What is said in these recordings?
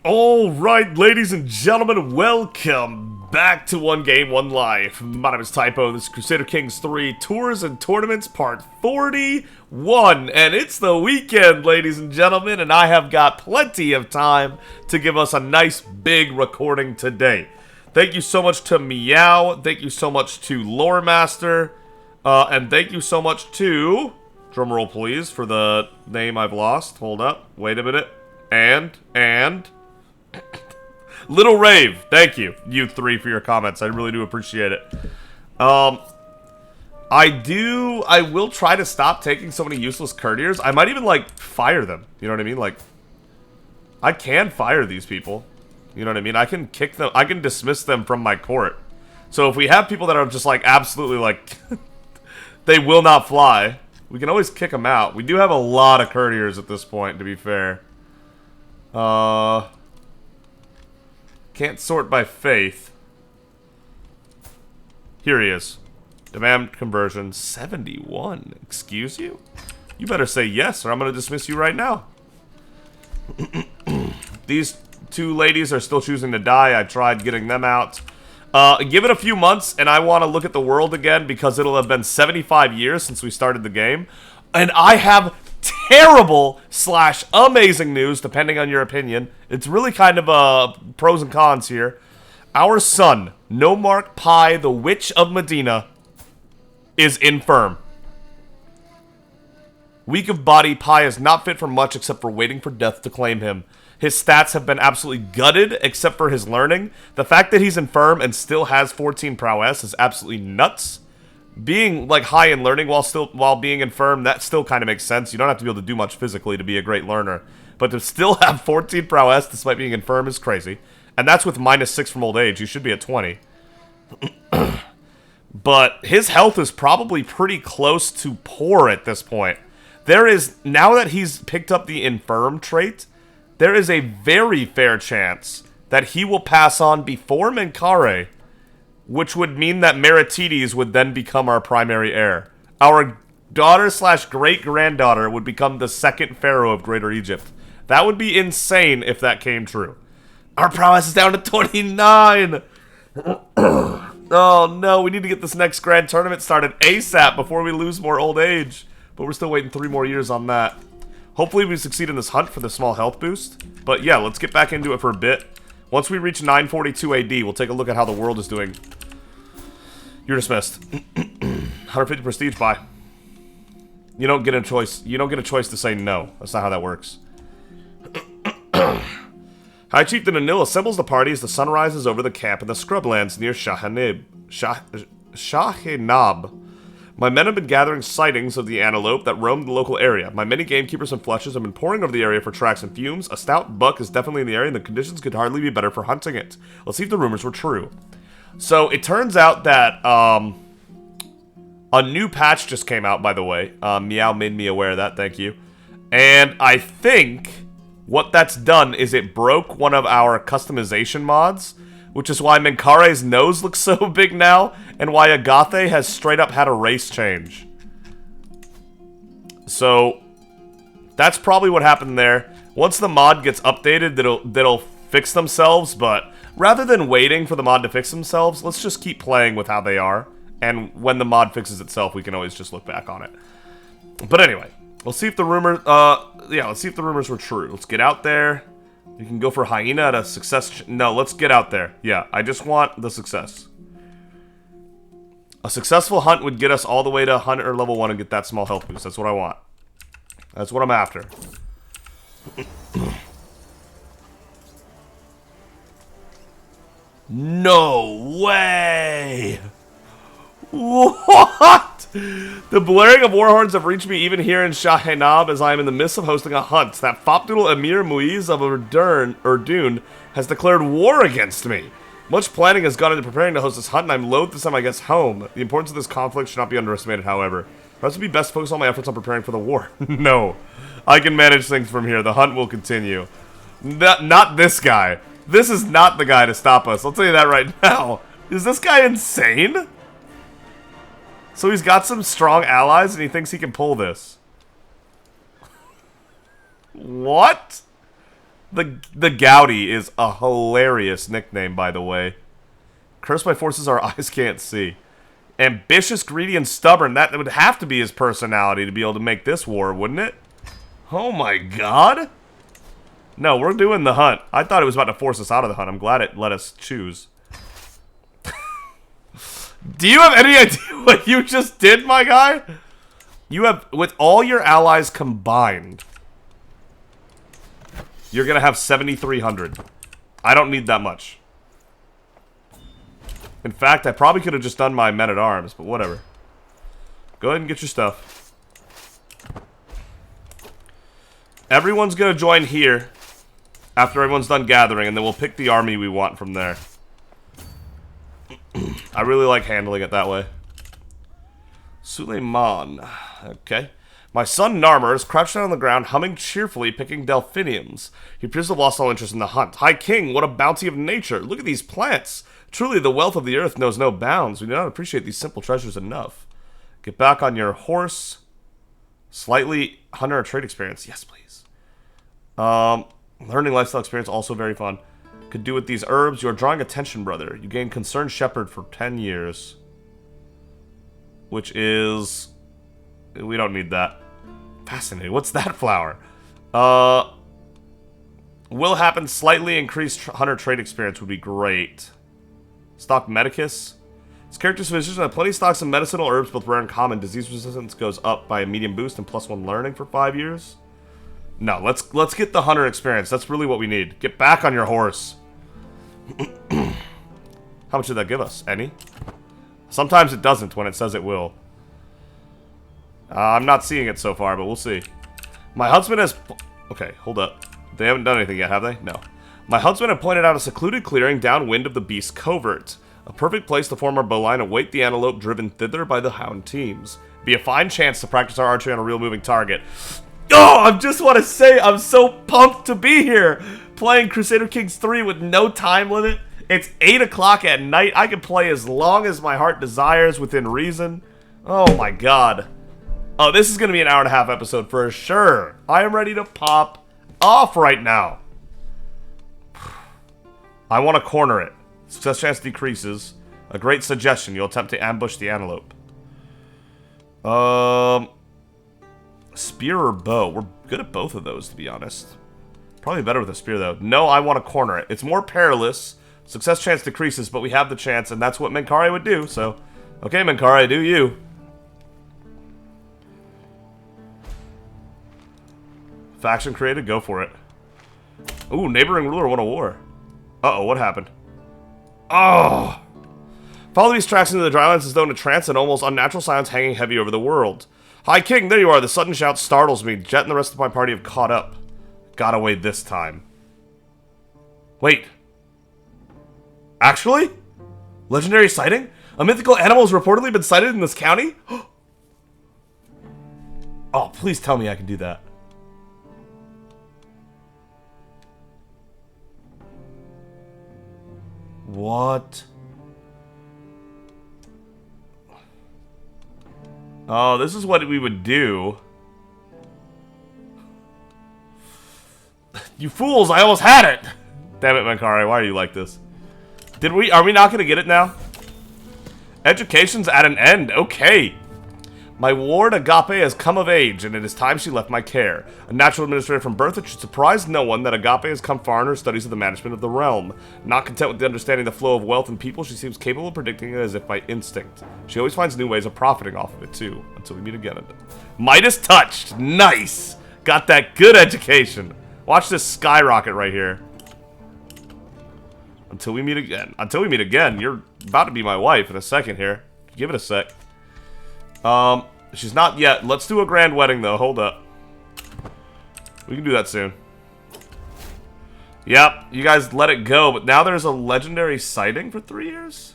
Alright, ladies and gentlemen, welcome back to 1Game1Life. My name is Typo, this is Crusader Kings 3 Tours and Tournaments Part 41. And it's the weekend, ladies and gentlemen, and I have got plenty of time to give us a nice big recording today. Thank you so much to Meow, thank you so much to Lore Master, and thank you so much to... drumroll please, for the name I've lost. Hold up, wait a minute. And... Little Rave, thank you, you three, for your comments. I really do appreciate it. I will try to stop taking so many useless courtiers. I might even, like, fire them. You know what I mean? Like, I can fire these people. You know what I mean? I can kick them, I can dismiss them from my court. So if we have people that are just, like, absolutely, like, they will not fly, we can always kick them out. We do have a lot of courtiers at this point, to be fair. Can't sort by faith. Here he is. Demand conversion 71. Excuse you? You better say yes or I'm going to dismiss you right now. These two ladies are still choosing to die. I tried getting them out. Give it a few months and I want to look at the world again because it'll have been 75 years since we started the game. And I have terrible / amazing news, depending on your opinion. It's really kind of pros and cons here. Our son, Nomark Pi, the Witch of Medina, is infirm. Weak of body, Pi is not fit for much except for waiting for death to claim him. His stats have been absolutely gutted except for his learning. The fact that he's infirm and still has 14 prowess is absolutely nuts. Being, like, high in learning while being infirm, that still kind of makes sense. You don't have to be able to do much physically to be a great learner. But to still have 14 prowess despite being infirm is crazy. And that's with -6 from old age. You should be at 20. But his health is probably pretty close to poor at this point. There is, now that he's picked up the infirm trait, there is a very fair chance that he will pass on before Menkare, which would mean that Meritides would then become our primary heir. Our daughter / great-granddaughter would become the second pharaoh of Greater Egypt. That would be insane if that came true. Our prowess is down to 29! Oh no, we need to get this next grand tournament started ASAP before we lose more old age. But we're still waiting 3 more years on that. Hopefully we succeed in this hunt for the small health boost. But yeah, let's get back into it for a bit. Once we reach 942 AD, we'll take a look at how the world is doing. You're dismissed. 150 prestige, bye. You don't get a choice. You don't get a choice to say no. That's not how that works. High Chieftain Anil assembles the party as the sun rises over the camp in the scrublands near Shahenab. My men have been gathering sightings of the antelope that roam the local area. My many gamekeepers and flushes have been pouring over the area for tracks and fumes. A stout buck is definitely in the area and the conditions could hardly be better for hunting it. Let's see if the rumors were true. So, it turns out that, a new patch just came out, by the way. Meow made me aware of that, thank you. And I think what that's done is it broke one of our customization mods, which is why Menkare's nose looks so big now, and why Agathe has straight up had a race change. So, that's probably what happened there. Once the mod gets updated, that'll fix themselves, but rather than waiting for the mod to fix themselves, let's just keep playing with how they are. And when the mod fixes itself, we can always just look back on it. But anyway, let's see if the rumors, let's see if the rumors were true. Let's get out there. You can go for hyena at a success. No, let's get out there. Yeah, I just want the success. A successful hunt would get us all the way to hunter level 1 and get that small health boost. That's what I want. That's what I'm after. No way! What? The blaring of war horns have reached me even here in Shahenab as I am in the midst of hosting a hunt. That fopdoodle Emir Muiz of Urdun has declared war against me. Much planning has gone into preparing to host this hunt, and I'm loath to send my guests home. The importance of this conflict should not be underestimated, however. Perhaps it would be best to focus all my efforts on preparing for the war. No. I can manage things from here. The hunt will continue. Not this guy. This is not the guy to stop us. I'll tell you that right now. Is this guy insane? So he's got some strong allies and he thinks he can pull this. What? The Gouty is a hilarious nickname, by the way. Cursed by forces our eyes can't see. Ambitious, greedy, and stubborn. That would have to be his personality to be able to make this war, wouldn't it? Oh my god. No, we're doing the hunt. I thought it was about to force us out of the hunt. I'm glad it let us choose. Do you have any idea what you just did, my guy? You have, with all your allies combined, you're going to have 7,300. I don't need that much. In fact, I probably could have just done my men-at-arms, but whatever. Go ahead and get your stuff. Everyone's going to join here after everyone's done gathering, and then we'll pick the army we want from there. I really like handling it that way. Suleiman. Okay. My son Narmer is crouched down on the ground, humming cheerfully, picking delphiniums. He appears to have lost all interest in the hunt. High King, what a bounty of nature! Look at these plants! Truly, the wealth of the earth knows no bounds. We do not appreciate these simple treasures enough. Get back on your horse. Slightly hunter or trade experience. Yes, please. Learning lifestyle experience, also very fun. Could do with these herbs. You are drawing attention, brother. You gain concerned shepherd for 10 years. Which is... we don't need that. Fascinating. What's that flower? Will happen. Slightly increased hunter trade experience would be great. Stock Medicus. This character's physician has plenty of stocks of medicinal herbs, both rare and common. Disease resistance goes up by a medium boost and +1 learning for 5 years. No, let's get the hunter experience. That's really what we need. Get back on your horse. How much did that give us? Any? Sometimes it doesn't when it says it will. I'm not seeing it so far, but we'll see. My huntsman has... okay, hold up. They haven't done anything yet, have they? No. My huntsman had pointed out a secluded clearing downwind of the beast's covert. A perfect place to form our bowline and await the antelope driven thither by the hound teams. Be a fine chance to practice our archery on a real moving target. Oh, I just want to say I'm so pumped to be here. Playing Crusader Kings 3 with no time limit. It's 8 o'clock at night. I can play as long as my heart desires within reason. Oh my god. Oh, this is going to be an hour-and-a-half episode for sure. I am ready to pop off right now. I want to corner it. Success chance decreases. A great suggestion. You'll attempt to ambush the antelope. Spear or bow? We're good at both of those, to be honest. Probably better with a spear, though. No, I want to corner it. It's more perilous. Success chance decreases, but we have the chance, and that's what Menkari would do, so... okay, Menkari, do you. Faction created? Go for it. Ooh, neighboring ruler won a war. Uh-oh, what happened? Oh! Follow these tracks into the drylands as though in a trance, and almost unnatural silence hanging heavy over the world. High King, there you are. The sudden shout startles me. Jet and the rest of my party have caught up. Got away this time. Wait. Actually? Legendary sighting? A mythical animal has reportedly been sighted in this county? Oh, please tell me I can do that. What? Oh, this is what we would do. You fools, I almost had it! Damn it, Menkari, why are you like this? Are we not gonna get it now? Education's at an end, okay. My ward Agape has come of age, and it is time she left my care. A natural administrator from birth, it should surprise no one that Agape has come far in her studies of the management of the realm. Not content with understanding the flow of wealth and people, she seems capable of predicting it as if by instinct. She always finds new ways of profiting off of it, too. Until we meet again. Midas touched! Nice! Got that good education. Watch this skyrocket right here. Until we meet again. Until we meet again. You're about to be my wife in a second here. Give it a sec. She's not yet. Let's do a grand wedding, though. Hold up. We can do that soon. Yep, you guys let it go, but now there's a legendary sighting for 3 years?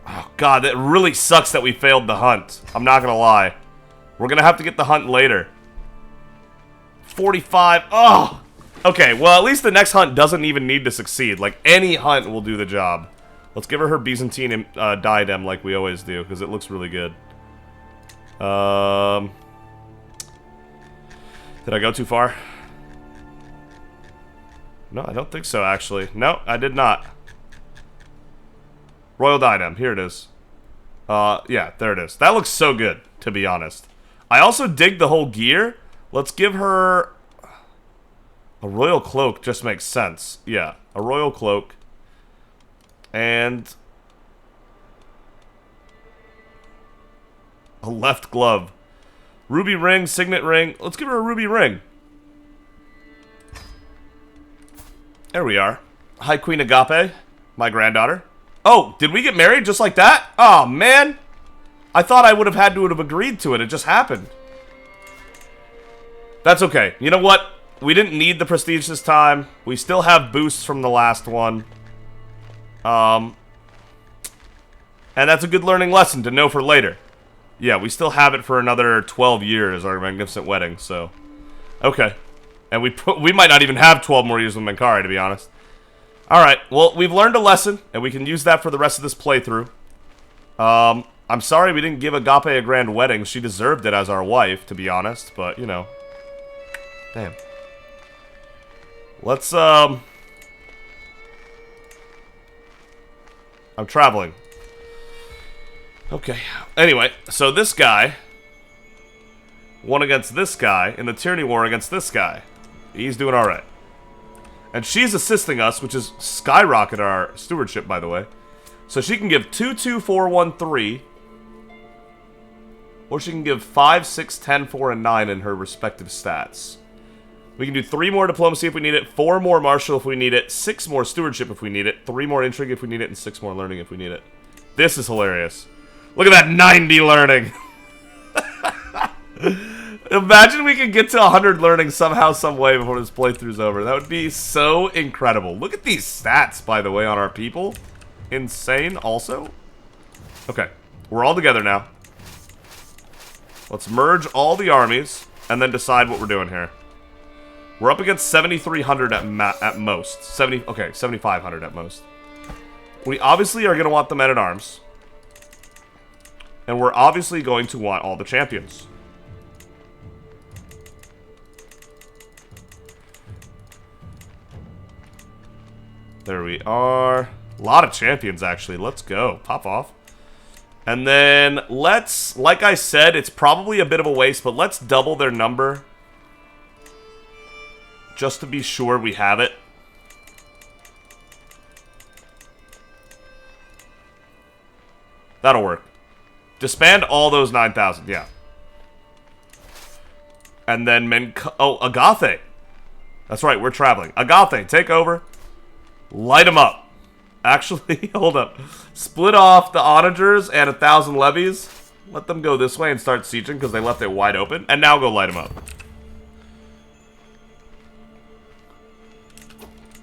Oh, God, that really sucks that we failed the hunt. I'm not gonna lie. We're gonna have to get the hunt later. 45. Oh! Okay, well, at least the next hunt doesn't even need to succeed. Like, any hunt will do the job. Let's give her Byzantine diadem like we always do, because it looks really good. Did I go too far? No, I don't think so, actually. No, I did not. Royal Diadem. Here it is. Yeah, there it is. That looks so good, to be honest. I also dig the whole gear. Let's give her... a royal cloak just makes sense. Yeah, a royal cloak. And... a left glove. Ruby ring, signet ring. Let's give her a ruby ring. There we are. High Queen Agape, my granddaughter. Oh, did we get married just like that? Oh, man. I thought I would have had to have agreed to it. It just happened. That's okay. You know what? We didn't need the prestige this time. We still have boosts from the last one. And that's a good learning lesson to know for later. Yeah, we still have it for another 12 years, our magnificent wedding, so... okay. And we might not even have 12 more years with Menkari, to be honest. Alright, well, we've learned a lesson, and we can use that for the rest of this playthrough. I'm sorry we didn't give Agape a grand wedding. She deserved it as our wife, to be honest, but, you know. Damn. Let's, I'm traveling. Okay. Anyway, so this guy won against this guy in the Tyranny War against this guy. He's doing alright. And she's assisting us, which is skyrocket our stewardship, by the way. So she can give 2, 2, 4, 1, 3. Or she can give 5, 6, 10, 4, and 9 in her respective stats. We can do 3 more diplomacy if we need it, 4 more martial if we need it, 6 more stewardship if we need it, 3 more intrigue if we need it, and 6 more learning if we need it. This is hilarious. Look at that 90 learning. Imagine we could get to 100 learning somehow, some way before this playthrough's over. That would be so incredible. Look at these stats, by the way, on our people. Insane, also. Okay, we're all together now. Let's merge all the armies and then decide what we're doing here. We're up against 7,300 at most. 7,500 at most. We obviously are going to want the men-at-arms. And we're obviously going to want all the champions. There we are. A lot of champions, actually. Let's go. Pop off. And then let's, like I said, it's probably a bit of a waste, but let's double their number. Just to be sure we have it. That'll work. Disband all those 9,000, yeah. And then oh, Agathe. That's right, we're traveling. Agathe, take over. Light them up. Actually, hold up. Split off the onagers and 1,000 levies. Let them go this way and start sieging because they left it wide open. And now go light them up.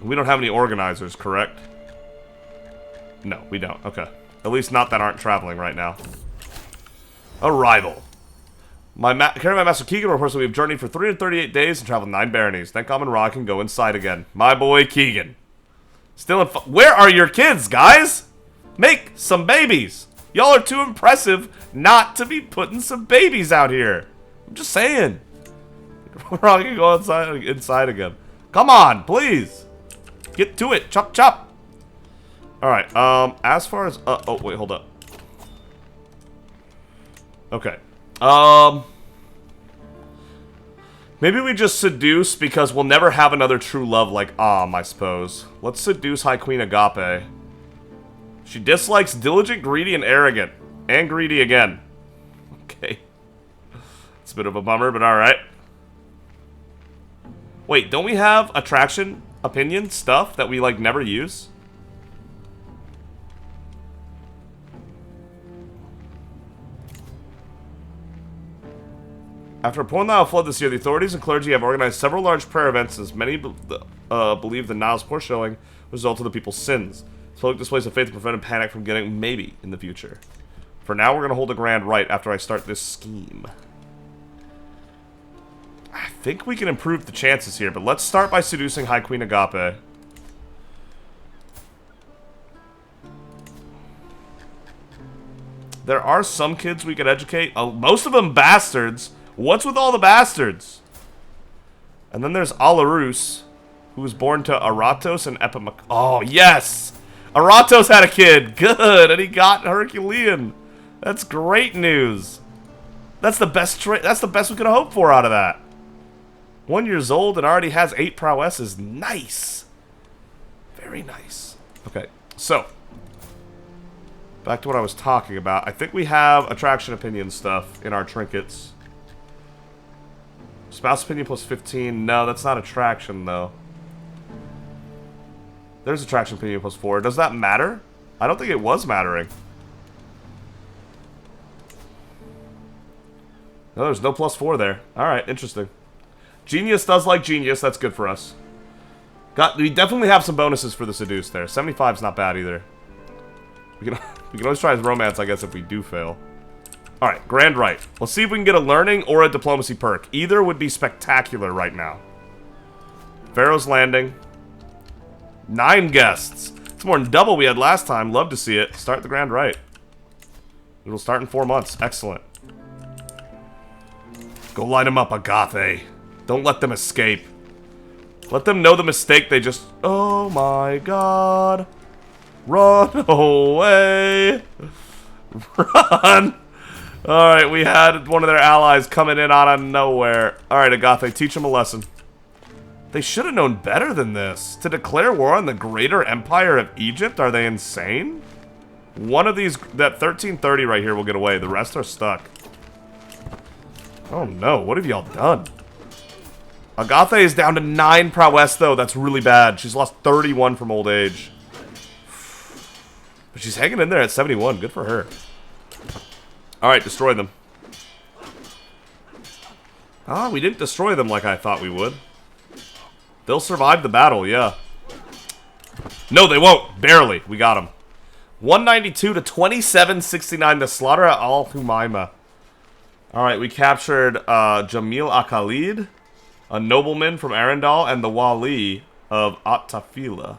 We don't have any organizers, correct? No, we don't. Okay. At least not that aren't traveling right now. Arrival. Carry my master Keegan reports that we have journeyed for 338 days and traveled 9 baronies. Thank Amun-Ra can go inside again. My boy Keegan. Still in where are your kids, guys? Make some babies. Y'all are too impressive not to be putting some babies out here. I'm just saying. We're all gonna go inside again. Come on, please. Get to it. Chop, chop. Alright, as far as... oh, wait, hold up. Okay. Maybe we just seduce because we'll never have another true love like I suppose. Let's seduce High Queen Agape. She dislikes diligent, greedy, and arrogant. And greedy again. Okay. It's a bit of a bummer, but alright. Wait, don't we have attraction, opinion, stuff that we, like, never use? After a pouring Nile flood this year, the authorities and clergy have organized several large prayer events as many believe the Nile's poor showing resulted in the people's sins. This public displays of faith to prevent panic from getting maybe in the future. For now, we're going to hold a grand rite after I start this scheme. I think we can improve the chances here, but let's start by seducing High Queen Agape. There are some kids we could educate. Oh, most of them bastards. What's with all the bastards? And then there's Alarus, who was born to Aratos and Epimac. Oh, yes! Aratos had a kid. Good, and he got Herculean. That's great news. That's the best that's the best we could hope for out of that. 1 year old and already has 8 prowesses. Nice. Very nice. Okay, so back to what I was talking about. I think we have attraction opinion stuff in our trinkets. Spouse opinion plus 15. No, that's not attraction, though. There's attraction opinion plus 4. Does that matter? I don't think it was mattering. No, there's no plus 4 there. Alright, interesting. Genius does like genius. That's good for us. We definitely have some bonuses for the seduce there. 75's not bad either. We can always try his romance, I guess, if we do fail. Alright, Grand Rite. Let's see if we can get a learning or a diplomacy perk. Either would be spectacular right now. Pharaoh's Landing. 9 guests. It's more than double we had last time. Love to see it. Start the Grand Rite. It'll start in 4 months. Excellent. Go light them up, Agathe. Don't let them escape. Let them know the mistake they just... Oh my god. Run away. Run. Alright, we had one of their allies coming in out of nowhere. Alright, Agathe, teach them a lesson. They should have known better than this. To declare war on the greater empire of Egypt? Are they insane? One of these... That 1330 right here will get away. The rest are stuck. Oh no, what have y'all done? Agathe is down to 9 prowess, though. That's really bad. She's lost 31 from old age. But she's hanging in there at 71. Good for her. Alright, destroy them. Ah, we didn't destroy them like I thought we would. They'll survive the battle, yeah. No, they won't. Barely. We got them. 192 to 2769 to slaughter at Al-Humaima. Alright, we captured Jamil Akhalid, a nobleman from Arendal, and the Wali of At-Tafila.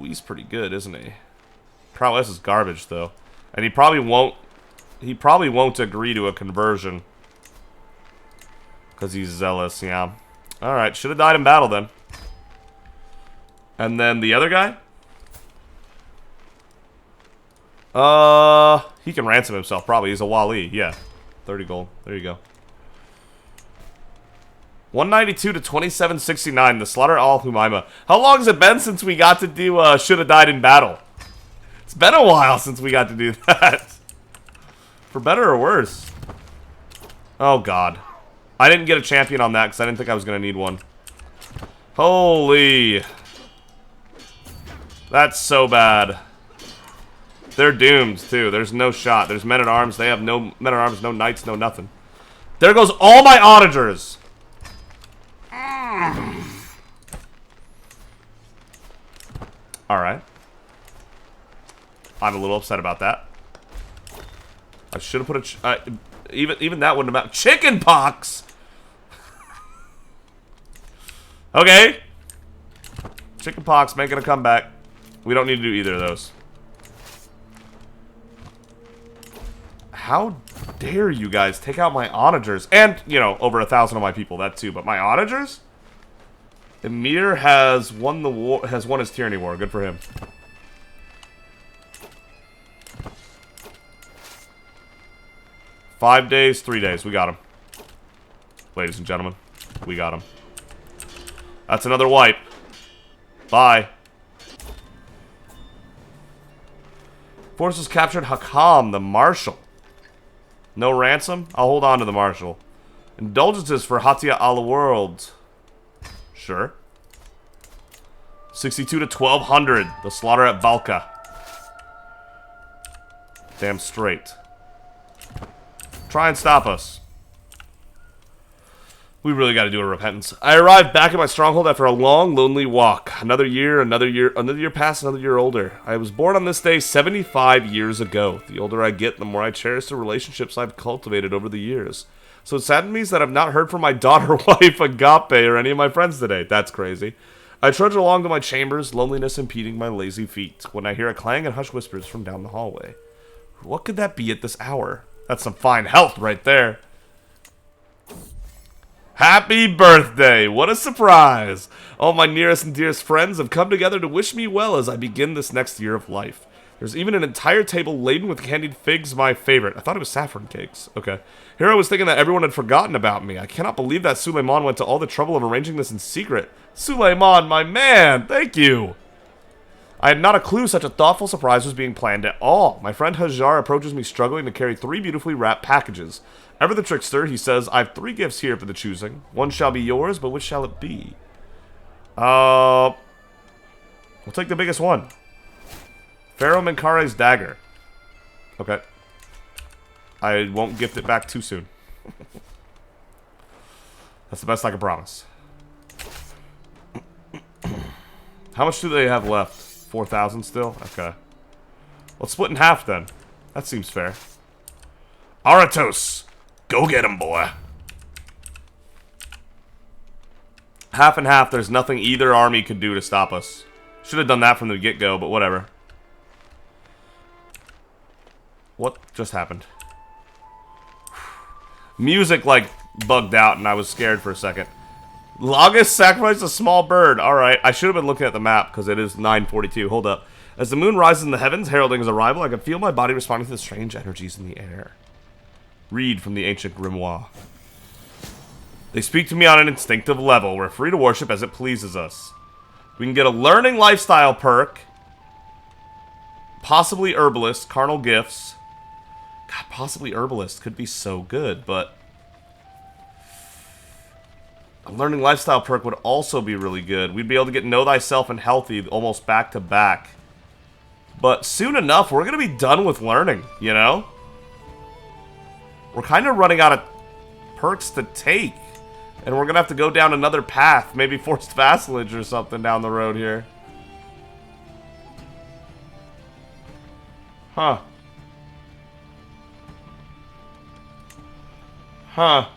He's pretty good, isn't he? Prowess is garbage, though. And he probably won't agree to a conversion. Because he's zealous, yeah. Alright, should have died in battle, then. And then the other guy? He can ransom himself, probably. He's a Wali, yeah. 30 gold. There you go. 192 to 2769, the slaughter Al-Humaima. How long has it been since we got to do, should have died in battle? It's been a while since we got to do that. For better or worse. Oh, God. I didn't get a champion on that because I didn't think I was going to need one. Holy. That's so bad. They're doomed, too. There's no shot. There's men-at-arms. They have no men-at-arms, no knights, no nothing. There goes all my onagers. Alright. I'm a little upset about that. I should have put a... even that wouldn't have mattered. Chicken pox! Okay. Chicken pox making a comeback. We don't need to do either of those. How dare you guys take out my onagers? And, you know, over 1,000 of my people, that too. But my onagers? Emir has won the war, has won his tyranny war. Good for him. Five days, 3 days. We got him. Ladies and gentlemen, we got him. That's another wipe. Bye. Forces captured Hakam, the marshal. No ransom? I'll hold on to the marshal. Indulgences for Hatia al-World. Sure. 62 to 1200. The slaughter at Balka. Damn straight. Try and stop us. We really got to do a repentance. I arrived back at my stronghold after a long, lonely walk. Another year passed, another year older. I was born on this day 75 years ago. The older I get, the more I cherish the relationships I've cultivated over the years. So it saddens me that I've not heard from my daughter, wife, Agape, or any of my friends today. That's crazy. I trudge along to my chambers, loneliness impeding my lazy feet, when I hear a clang and hushed whispers from down the hallway. What could that be at this hour? That's some fine health right there. Happy birthday! What a surprise! All my nearest and dearest friends have come together to wish me well as I begin this next year of life. There's even an entire table laden with candied figs, my favorite. I thought it was saffron cakes. Okay. Here I was thinking that everyone had forgotten about me. I cannot believe that Suleiman went to all the trouble of arranging this in secret. Suleiman, my man! Thank you! I had not a clue such a thoughtful surprise was being planned at all. My friend Hajar approaches me struggling to carry 3 beautifully wrapped packages. Ever the trickster, he says, I have 3 gifts here for the choosing. One shall be yours, but which shall it be? We'll take the biggest one. Pharaoh Menkare's dagger. Okay. I won't gift it back too soon. That's the best I can promise. How much do they have left? 4,000 still? Okay. Let's split in half then. That seems fair. Aratos! Go get him, boy. Half and half, there's nothing either army could do to stop us. Should have done that from the get-go, but whatever. What just happened? Music, like, bugged out and I was scared for a second. Lagus sacrificed a small bird. Alright, I should have been looking at the map because it is 9:42. Hold up. As the moon rises in the heavens, heralding his arrival, I can feel my body responding to the strange energies in the air. Read from the ancient grimoire. They speak to me on an instinctive level. We're free to worship as it pleases us. We can get a learning lifestyle perk. Possibly herbalist, carnal gifts. God, possibly herbalist could be so good, but a learning lifestyle perk would also be really good. We'd be able to get know thyself and healthy almost back to back. But soon enough, we're going to be done with learning, you know? We're kind of running out of perks to take. And we're going to have to go down another path. Maybe forced vassalage or something down the road here. Huh. Huh.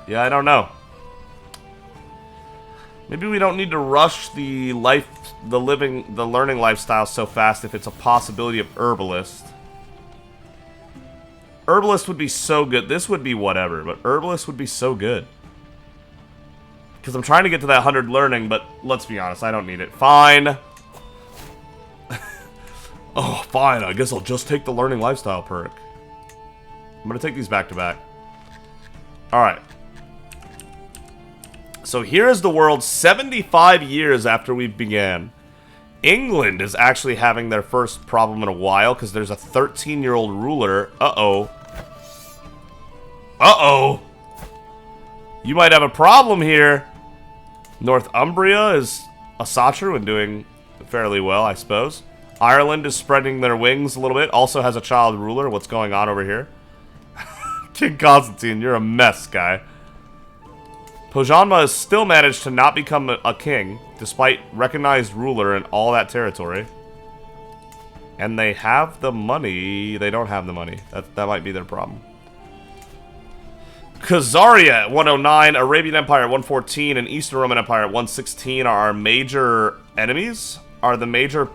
Yeah, I don't know. Maybe we don't need to rush the learning lifestyle so fast if it's a possibility of herbalist. Herbalist would be so good. This would be whatever, but herbalist would be so good. Because I'm trying to get to that 100 learning, but let's be honest, I don't need it. Fine. Oh, fine. I guess I'll just take the learning lifestyle perk. I'm going to take these back to back. Alright. So here is the world 75 years after we began. England is actually having their first problem in a while because there's a 13-year-old ruler. Uh-oh. Uh-oh. You might have a problem here. Northumbria is a Satru and doing fairly well, I suppose. Ireland is spreading their wings a little bit. Also has a child ruler. What's going on over here? King Constantine, you're a mess, guy. Pojanma has still managed to not become a king, despite recognized ruler in all that territory. And they have the money. They don't have the money. That might be their problem. Khazaria at 109, Arabian Empire at 114, and Eastern Roman Empire at 116 are our major enemies. Are the major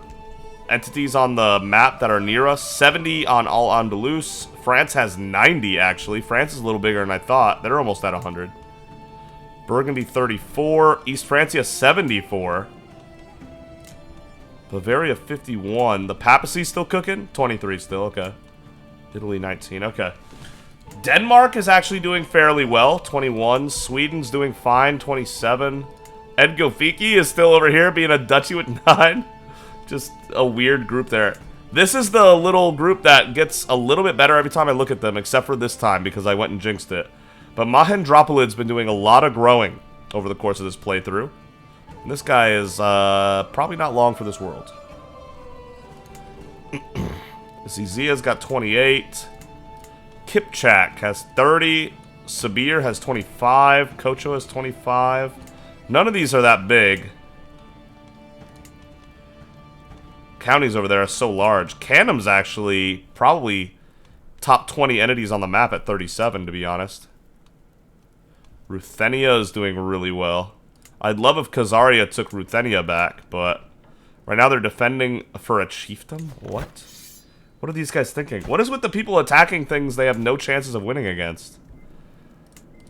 entities on the map that are near us. 70 on Al-Andalus. France has 90, actually. France is a little bigger than I thought. They're almost at 100. Burgundy 34. East Francia 74. Bavaria 51. The papacy still cooking? 23 still, okay. Italy 19, okay. Denmark is actually doing fairly well, 21. Sweden's doing fine, 27. Edgofiki is still over here being a duchy with 9. Just a weird group there. This is the little group that gets a little bit better every time I look at them, except for this time because I went and jinxed it. But Mahendrapolid's been doing a lot of growing over the course of this playthrough. And this guy is probably not long for this world. Zizia's got 28. Kipchak has 30. Sabir has 25. Kocho has 25. None of these are that big. Counties over there are so large. Canham's actually probably top 20 entities on the map at 37, to be honest. Ruthenia is doing really well. I'd love if Khazaria took Ruthenia back, but right now they're defending for a chiefdom? What? What are these guys thinking? What is with the people attacking things they have no chances of winning against?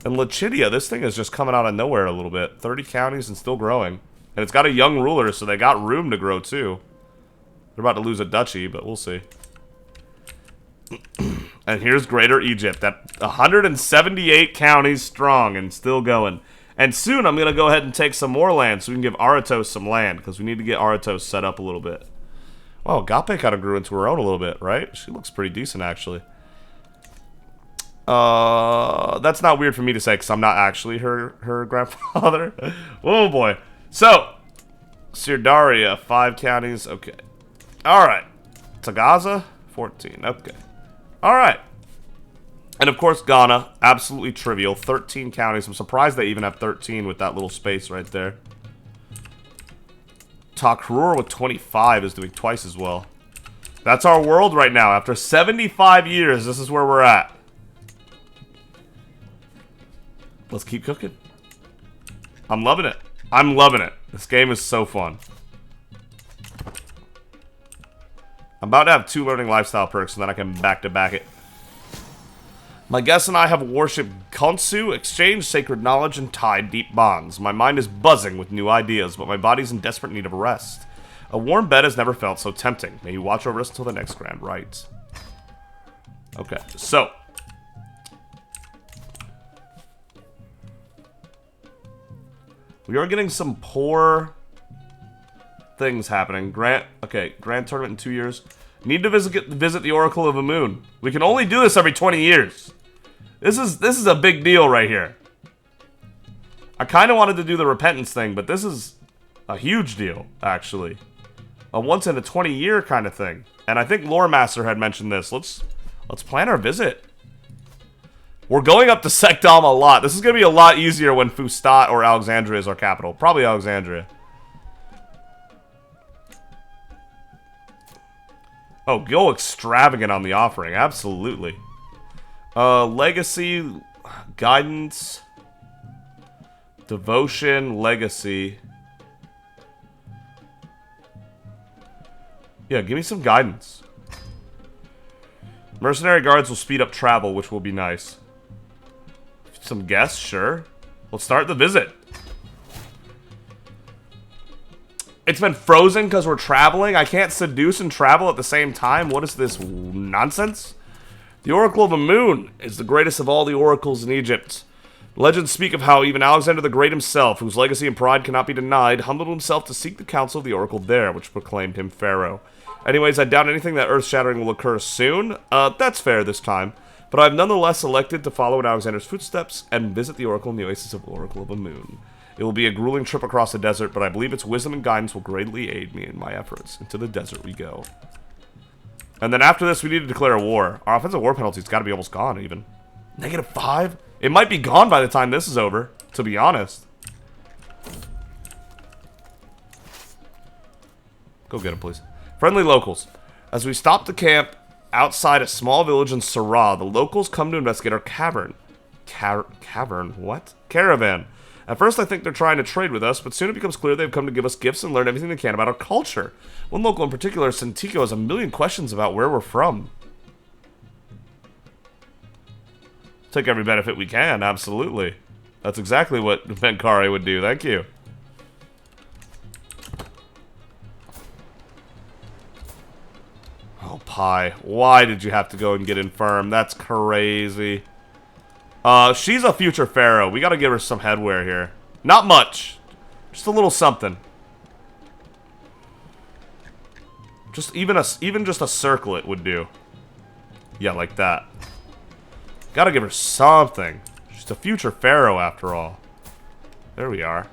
And Lachidia, this thing is just coming out of nowhere a little bit. 30 counties and still growing. And it's got a young ruler, so they got room to grow too. They're about to lose a duchy, but we'll see. And here's Greater Egypt at 178 counties strong and still going. And soon I'm going to go ahead and take some more land so we can give Aratos some land, because we need to get Aratos set up a little bit. Well, Agape kind of grew into her own a little bit, right? She looks pretty decent, actually. That's not weird for me to say, because I'm not actually her grandfather. Oh, boy. So, Sirdaria, 5 counties. Okay. Alright. Tagaza, 14. Okay. Alright. And of course, Ghana, absolutely trivial. 13 counties. I'm surprised they even have 13 with that little space right there. Takrur with 25 is doing twice as well. That's our world right now. After 75 years, this is where we're at. Let's keep cooking. I'm loving it. I'm loving it. This game is so fun. I'm about to have 2 learning lifestyle perks, and then I can back-to-back it. My guest and I have worshipped Khonsu, exchanged sacred knowledge, and tied deep bonds. My mind is buzzing with new ideas, but my body's in desperate need of rest. A warm bed has never felt so tempting. May you watch over us until the next grand rite. Okay, so. We are getting some poor things happening. Grand tournament in 2 years. Need to visit the Oracle of Amun. We can only do this every 20 years. This is a big deal right here. I kind of wanted to do the repentance thing, but this is a huge deal, actually. A once in a 20-year kind of thing. And I think Lore Master had mentioned this. Let's plan our visit. We're going up to Sekdam a lot. This is going to be a lot easier when Fustat or Alexandria is our capital. Probably Alexandria. Oh, go extravagant on the offering. Absolutely. Legacy, guidance, devotion, legacy. Yeah, give me some guidance. Mercenary guards will speed up travel, which will be nice. Some guests, sure. Let's start the visit. It's been frozen because we're traveling. I can't seduce and travel at the same time. What is this nonsense? The Oracle of Amun is the greatest of all the oracles in Egypt. Legends speak of how even Alexander the Great himself, whose legacy and pride cannot be denied, humbled himself to seek the counsel of the Oracle there, which proclaimed him pharaoh. Anyways, I doubt anything that earth-shattering will occur soon. That's fair this time. But I've nonetheless elected to follow in Alexander's footsteps and visit the Oracle in the Oasis of Oracle of Amun. It will be a grueling trip across the desert, but I believe its wisdom and guidance will greatly aid me in my efforts. Into the desert we go. And then after this, we need to declare a war. Our offensive war penalty's got to be almost gone, even. -5? It might be gone by the time this is over, to be honest. Go get him, please. Friendly locals. As we stop the camp outside a small village in Sarah, the locals come to investigate our cavern. Cavern? What? Caravan. At first I think they're trying to trade with us, but soon it becomes clear they've come to give us gifts and learn everything they can about our culture. One local in particular, Sentico, has a million questions about where we're from. Take every benefit we can, absolutely. That's exactly what Menkari would do, thank you. Oh, Pi, why did you have to go and get infirm? That's crazy. She's a future pharaoh. We gotta give her some headwear here. Not much. Just a little something. Even just a circlet would do. Yeah, like that. Gotta give her something. She's a future pharaoh after all. There we are.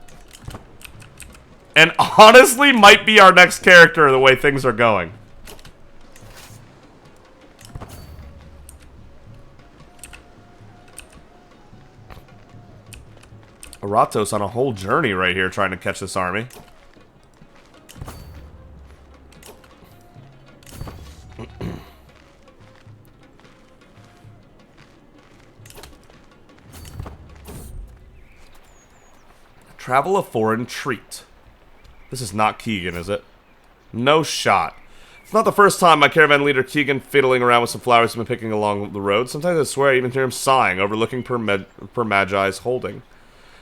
And honestly might be our next character the way things are going. Aratos on a whole journey right here trying to catch this army. Travel a foreign treat. This is not Keegan, is it? No shot. It's not the first time my caravan leader Keegan fiddling around with some flowers he's been picking along the road. Sometimes I swear I even hear him sighing, overlooking per Magi's holding.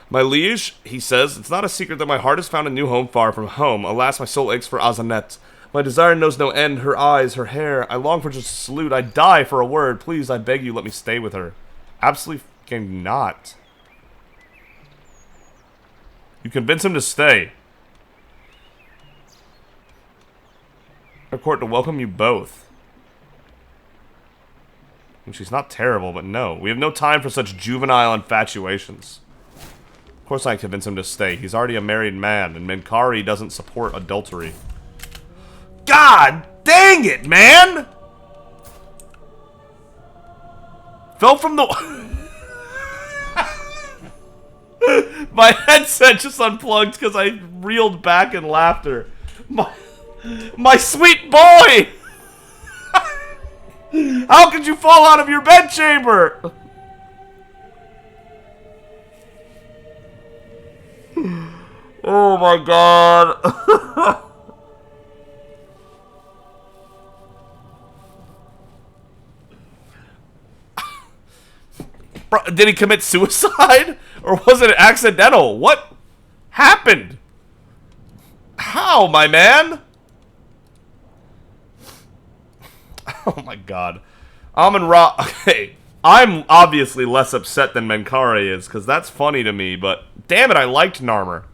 My liege, he says, it's not a secret that my heart has found a new home far from home. Alas, my soul aches for Azanet. My desire knows no end, her eyes, her hair. I long for just a salute. I die for a word. Please, I beg you, let me stay with her. Absolutely fucking not. You convince him to stay. Our court to welcome you both. And she's not terrible, but no. We have no time for such juvenile infatuations. Of course I convince him to stay. He's already a married man, and Menkari doesn't support adultery. God dang it, man! Fell from the... My headset just unplugged because I reeled back in laughter. My sweet boy! How could you fall out of your bedchamber? Oh my god. Bro, did he commit suicide? Or was it accidental? What happened? How, my man? Oh my god. Amun-Ra. Okay. I'm obviously less upset than Menkari is, because that's funny to me, but damn it, I liked Narmer.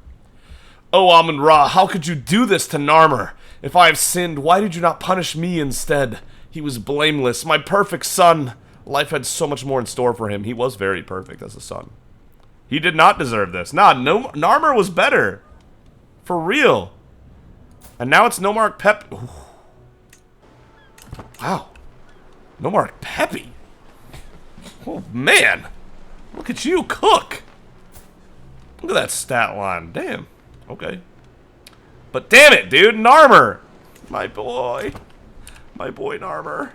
Oh, Amun-Ra, how could you do this to Narmer? If I have sinned, why did you not punish me instead? He was blameless, my perfect son. Life had so much more in store for him. He was very perfect as a son. He did not deserve this. Nah, no, Narmer was better. For real. And now it's Nomark Pep. Ooh. Wow. Nomark Peppy. Oh, man. Look at you cook. Look at that stat line. Damn. Okay. But damn it, dude. Narmer. My boy. My boy Narmer.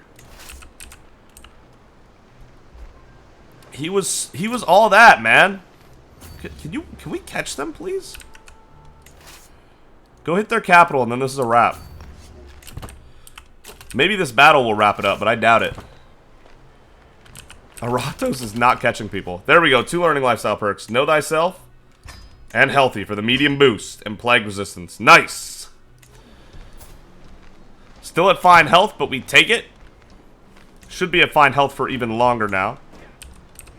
He was all that, man. Can we catch them, please? Go hit their capital, and then this is a wrap. Maybe this battle will wrap it up, but I doubt it. Aratos is not catching people. There we go. 2 learning lifestyle perks. Know thyself and healthy for the medium boost and plague resistance. Nice. Still at fine health, but we take it. Should be at fine health for even longer now.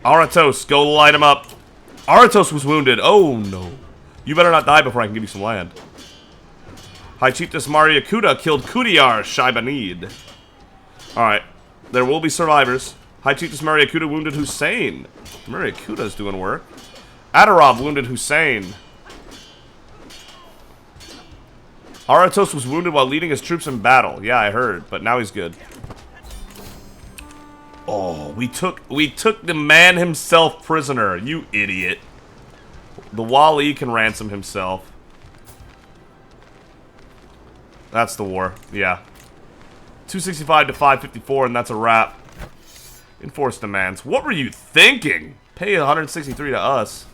Aratos, go light him up. Aratos was wounded. Oh, no. You better not die before I can give you some land. High Chiefess Mariakuda killed Kudiar Shaibanid. Alright. There will be survivors. High Chiefess Mariakuda wounded Hussein. Mariakuda's doing work. Adarab wounded Hussein. Aratos was wounded while leading his troops in battle. Yeah, I heard, but now he's good. Oh, we took the man himself prisoner. You idiot. The Wali can ransom himself. That's the war. Yeah. 265 to 554, and that's a wrap. Enforce demands. What were you thinking? Pay 163 to us.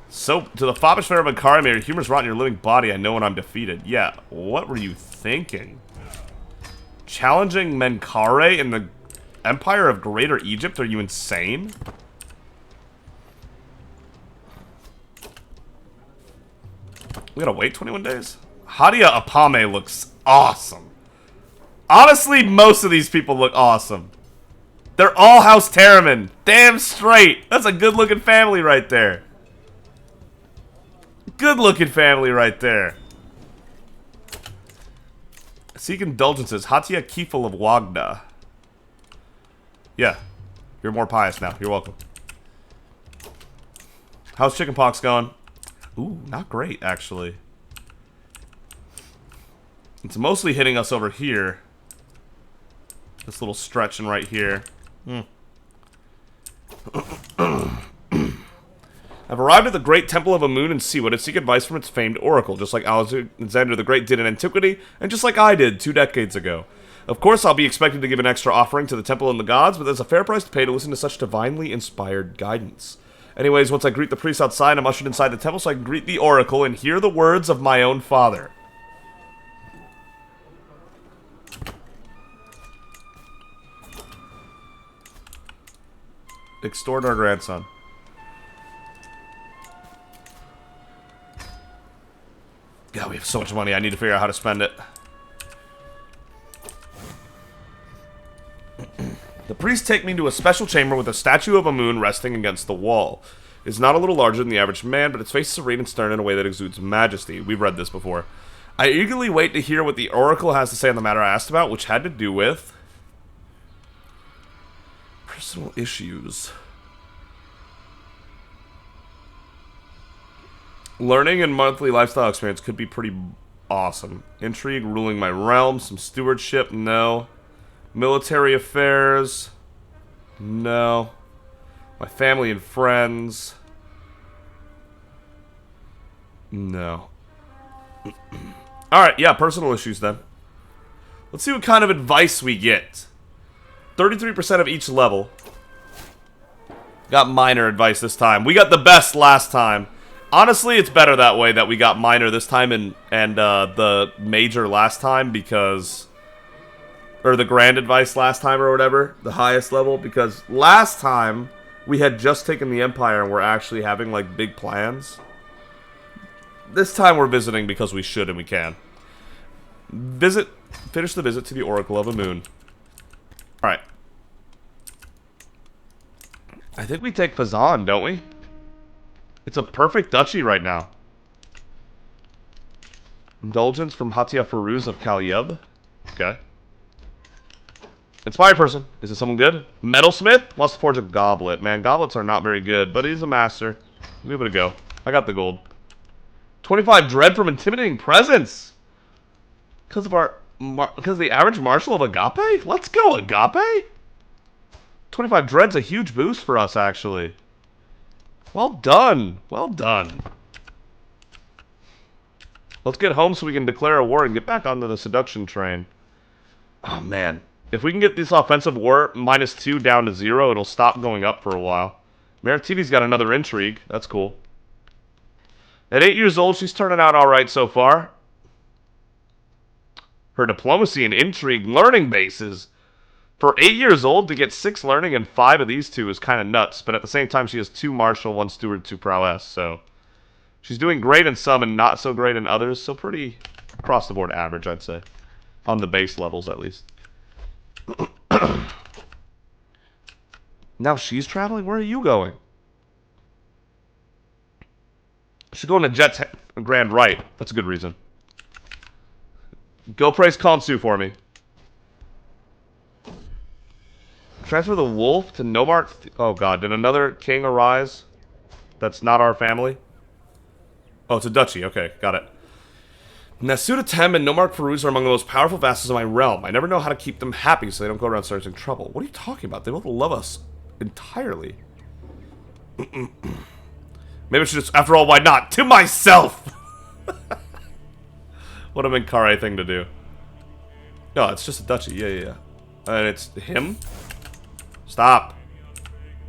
So, to the foppish fair of Menkari, may your humors rot in your living body. I know when I'm defeated. Yeah, what were you thinking? Challenging Menkari in the Empire of Greater Egypt? Are you insane? We gotta wait 21 days? Hadia Apame looks awesome. Honestly, most of these people look awesome. They're all House Terriman. Damn straight. That's a good-looking family right there. Good-looking family right there. Seek indulgences. Hatia Kifel of Wagda. Yeah. You're more pious now. You're welcome. How's chickenpox going? Ooh, not great, actually. It's mostly hitting us over here. This little stretching right here. I've arrived at the great temple of Amun in Siwa to seek advice from its famed oracle, just like Alexander the Great did in antiquity, and just like I did 2 decades ago. Of course, I'll be expected to give an extra offering to the temple and the gods, but there's a fair price to pay to listen to such divinely inspired guidance. Anyways, once I greet the priest outside, I'm ushered inside the temple so I can greet the oracle and hear the words of my own father. Extort our grandson. God, we have so much money. I need to figure out how to spend it. The priests take me to a special chamber with a statue of Amun resting against the wall. It's not a little larger than the average man, but its face is serene and stern in a way that exudes majesty. We've read this before. I eagerly wait to hear what the oracle has to say on the matter I asked about, which had to do with personal issues. Learning and monthly lifestyle experience could be pretty awesome. Intrigue, ruling my realm, some stewardship, no. Military affairs, no. My family and friends, no. Alright, yeah, personal issues then. Let's see what kind of advice we get. 33% of each level. Got minor advice this time. We got the best last time. Honestly, it's better that way that we got minor this time and the major last time because... Or the grand advice last time or whatever. The highest level. Because last time, we had just taken the Empire and we're actually having, like, big plans. This time we're visiting because we should and we can. Finish the visit to the Oracle of Amun. Alright. I think we take Fazan, don't we? It's a perfect duchy right now. Indulgence from Hatia Firuz of Kalyub. Okay. Inspired person. Is it someone good? Metalsmith? Wants to forge a goblet. Man, goblets are not very good, but he's a master. Give it a go. I got the gold. 25 dread from intimidating presence. Because of the average martial of Agape? Let's go, Agape. 25 dread's a huge boost for us, actually. Well done. Well done. Let's get home so we can declare a war and get back onto the seduction train. Oh, man. If we can get this offensive war -2 down to 0, it'll stop going up for a while. Maritivi's got another intrigue. That's cool. At 8 years old, she's turning out alright so far. Her diplomacy and intrigue learning bases. For 8 years old, to get 6 learning and 5 of these 2 is kind of nuts. But at the same time, she has 2 martial, 1 steward, 2 prowess. So she's doing great in some and not so great in others. So pretty across the board average, I'd say. On the base levels, at least. Now she's traveling? Where are you going? She's going to Jet's Grand Right. That's a good reason. Go praise Khonsu for me. Transfer the wolf to Nomart. Oh god, did another king arise? That's not our family? Oh, it's a duchy. Okay, got it. Nasuda Tem and Nomark Firuz are among the most powerful vassals of my realm. I never know how to keep them happy so they don't go around starting trouble. What are you talking about? They both love us entirely. Maybe I should just, after all, why not? To myself! What a Minkare thing to do. No, it's just a duchy. Yeah. And it's him? Stop.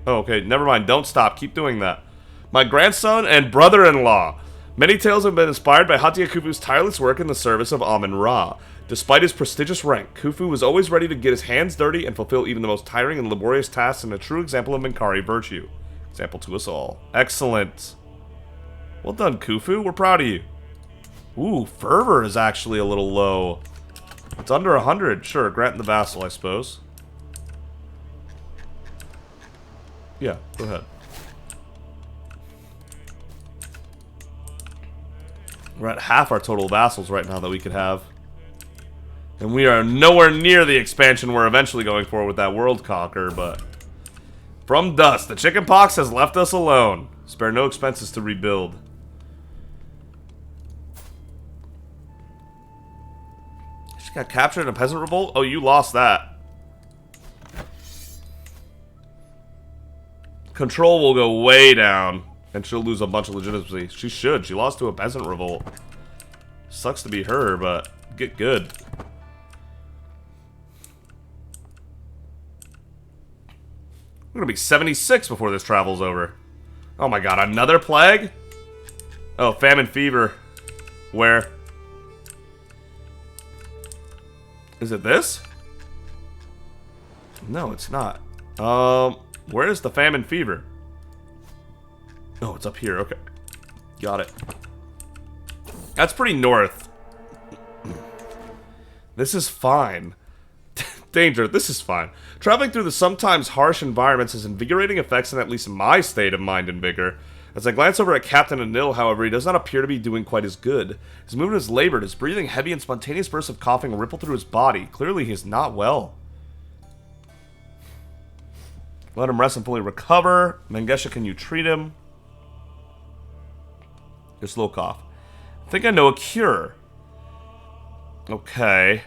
Oh, okay, never mind. Don't stop. Keep doing that. My grandson and brother-in-law. Many tales have been inspired by Hatia Khufu's tireless work in the service of Amun-Ra. Despite his prestigious rank, Khufu was always ready to get his hands dirty and fulfill even the most tiring and laborious tasks, and a true example of Minkare virtue. Example to us all. Excellent. Well done, Khufu. We're proud of you. Ooh, fervor is actually a little low. It's under 100. Sure, grant the vassal, I suppose. Yeah, go ahead. We're at half our total vassals right now that we could have. And we are nowhere near the expansion we're eventually going for with that world conquer, but... From dust, the chickenpox has left us alone. Spare no expenses to rebuild. She got captured in a peasant revolt? Oh, you lost that. Control will go way down. And she'll lose a bunch of legitimacy. She should. She lost to a peasant revolt. Sucks to be her, but get good. We're gonna be 76 before this travel's over. Oh my god, another plague? Oh, famine fever. Where? Is it this? No, it's not. Where is the famine fever? Oh, it's up here. Okay. Got it. That's pretty north. This is fine. Danger, this is fine. Traveling through the sometimes harsh environments has invigorating effects on at least my state of mind and vigor. As I glance over at Captain Anil, however, he does not appear to be doing quite as good. His movement is labored, his breathing heavy, and spontaneous bursts of coughing ripple through his body. Clearly, he is not well. Let him rest and fully recover. Mengesha, can you treat him? Just a little cough. I think I know a cure. Okay.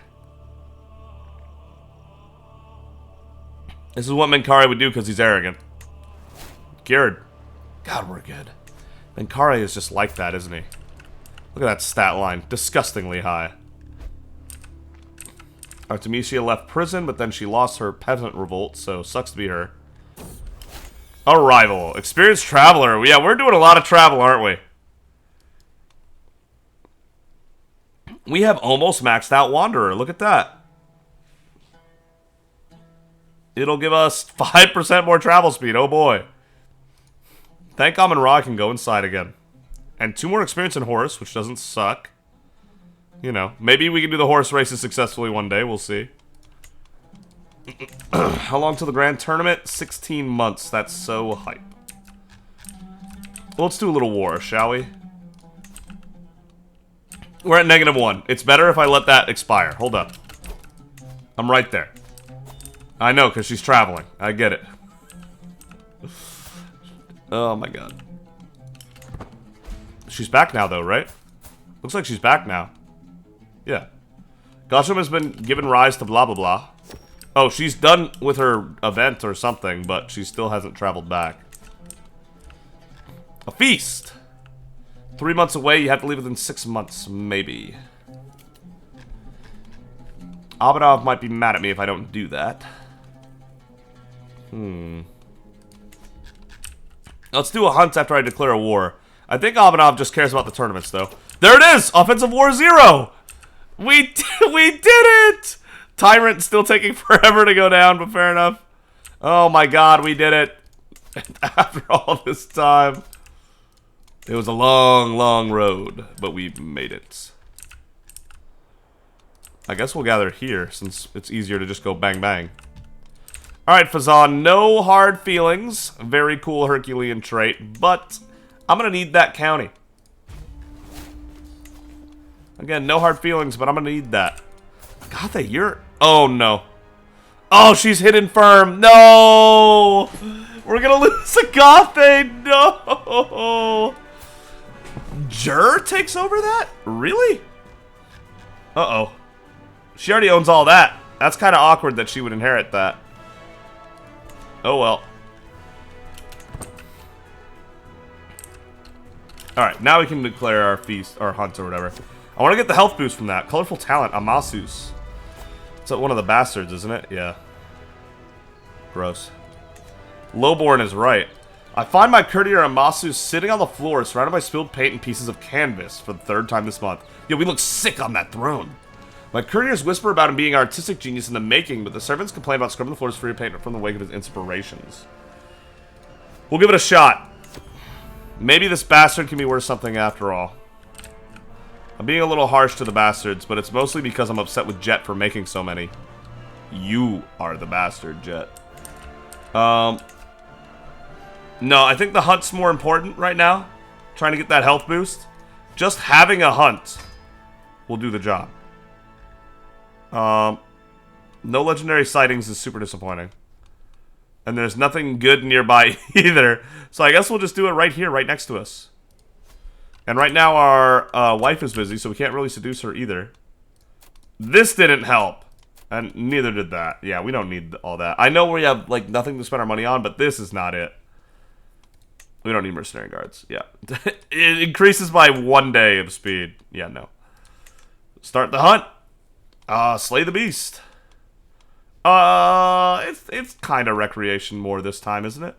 This is what Menkari would do because he's arrogant. Cured. God, we're good. Menkari is just like that, isn't he? Look at that stat line. Disgustingly high. Artemisia left prison, but then she lost her peasant revolt, so sucks to be her. Arrival. Experienced traveler. Yeah, we're doing a lot of travel, aren't we? We have almost maxed out Wanderer. Look at that. It'll give us 5% more travel speed. Oh boy. Thank Amun-Ra I can go inside again. And 2 more experience in horse, which doesn't suck. You know, maybe we can do the horse races successfully one day. We'll see. How long till the grand tournament? 16 months. That's so hype. Well, let's do a little war, shall we? We're at -1. It's better if I let that expire. Hold up. I'm right there. I know, because she's traveling. I get it. Oh my god. She's back now, though, right? Looks like she's back now. Yeah. Gosham has been given rise to blah blah blah. Oh, she's done with her event or something, but she still hasn't traveled back. A feast! 3 months away, you have to leave within 6 months, maybe. Abhinav might be mad at me if I don't do that. Let's do a hunt after I declare a war. I think Abhinav just cares about the tournaments, though. There it is! Offensive War 0! We did it! Tyrant still taking forever to go down, but fair enough. Oh my god, we did it. After all this time. It was a long, long road, but we made it. I guess we'll gather here, since it's easier to just go bang bang. Alright, Fazan, no hard feelings. Very cool Herculean trait, but I'm gonna need that county. Again, no hard feelings, but I'm gonna need that. Gotha, you're... Oh, no. Oh, she's hidden firm. No! We're gonna lose Agathe. No! Jur takes over that? Really? Uh-oh. She already owns all that. That's kind of awkward that she would inherit that. Oh, well. Alright, now we can declare our feast, our hunt or whatever. I want to get the health boost from that. Colorful talent, Amasus. It's one of the bastards, isn't it? Yeah. Gross. Lowborn is right. I find my courtier Amasus sitting on the floor, surrounded by spilled paint and pieces of canvas for the 3rd time this month. Yo, we look sick on that throne. My courtiers whisper about him being an artistic genius in the making, but the servants complain about scrubbing the floors free of paint from the wake of his inspirations. We'll give it a shot. Maybe this bastard can be worth something after all. I'm being a little harsh to the bastards, but it's mostly because I'm upset with Jet for making so many. You are the bastard, Jet. No, I think the hunt's more important right now. Trying to get that health boost. Just having a hunt will do the job. No legendary sightings is super disappointing. And there's nothing good nearby either. So I guess we'll just do it right here, right next to us. And right now our wife is busy, so we can't really seduce her either. This didn't help. And neither did that. Yeah, we don't need all that. I know we have, like, nothing to spend our money on, but this is not it. We don't need mercenary guards. Yeah. It increases by 1 day of speed. Yeah, no. Start the hunt. Slay the beast. It's kind of recreation more this time, isn't it?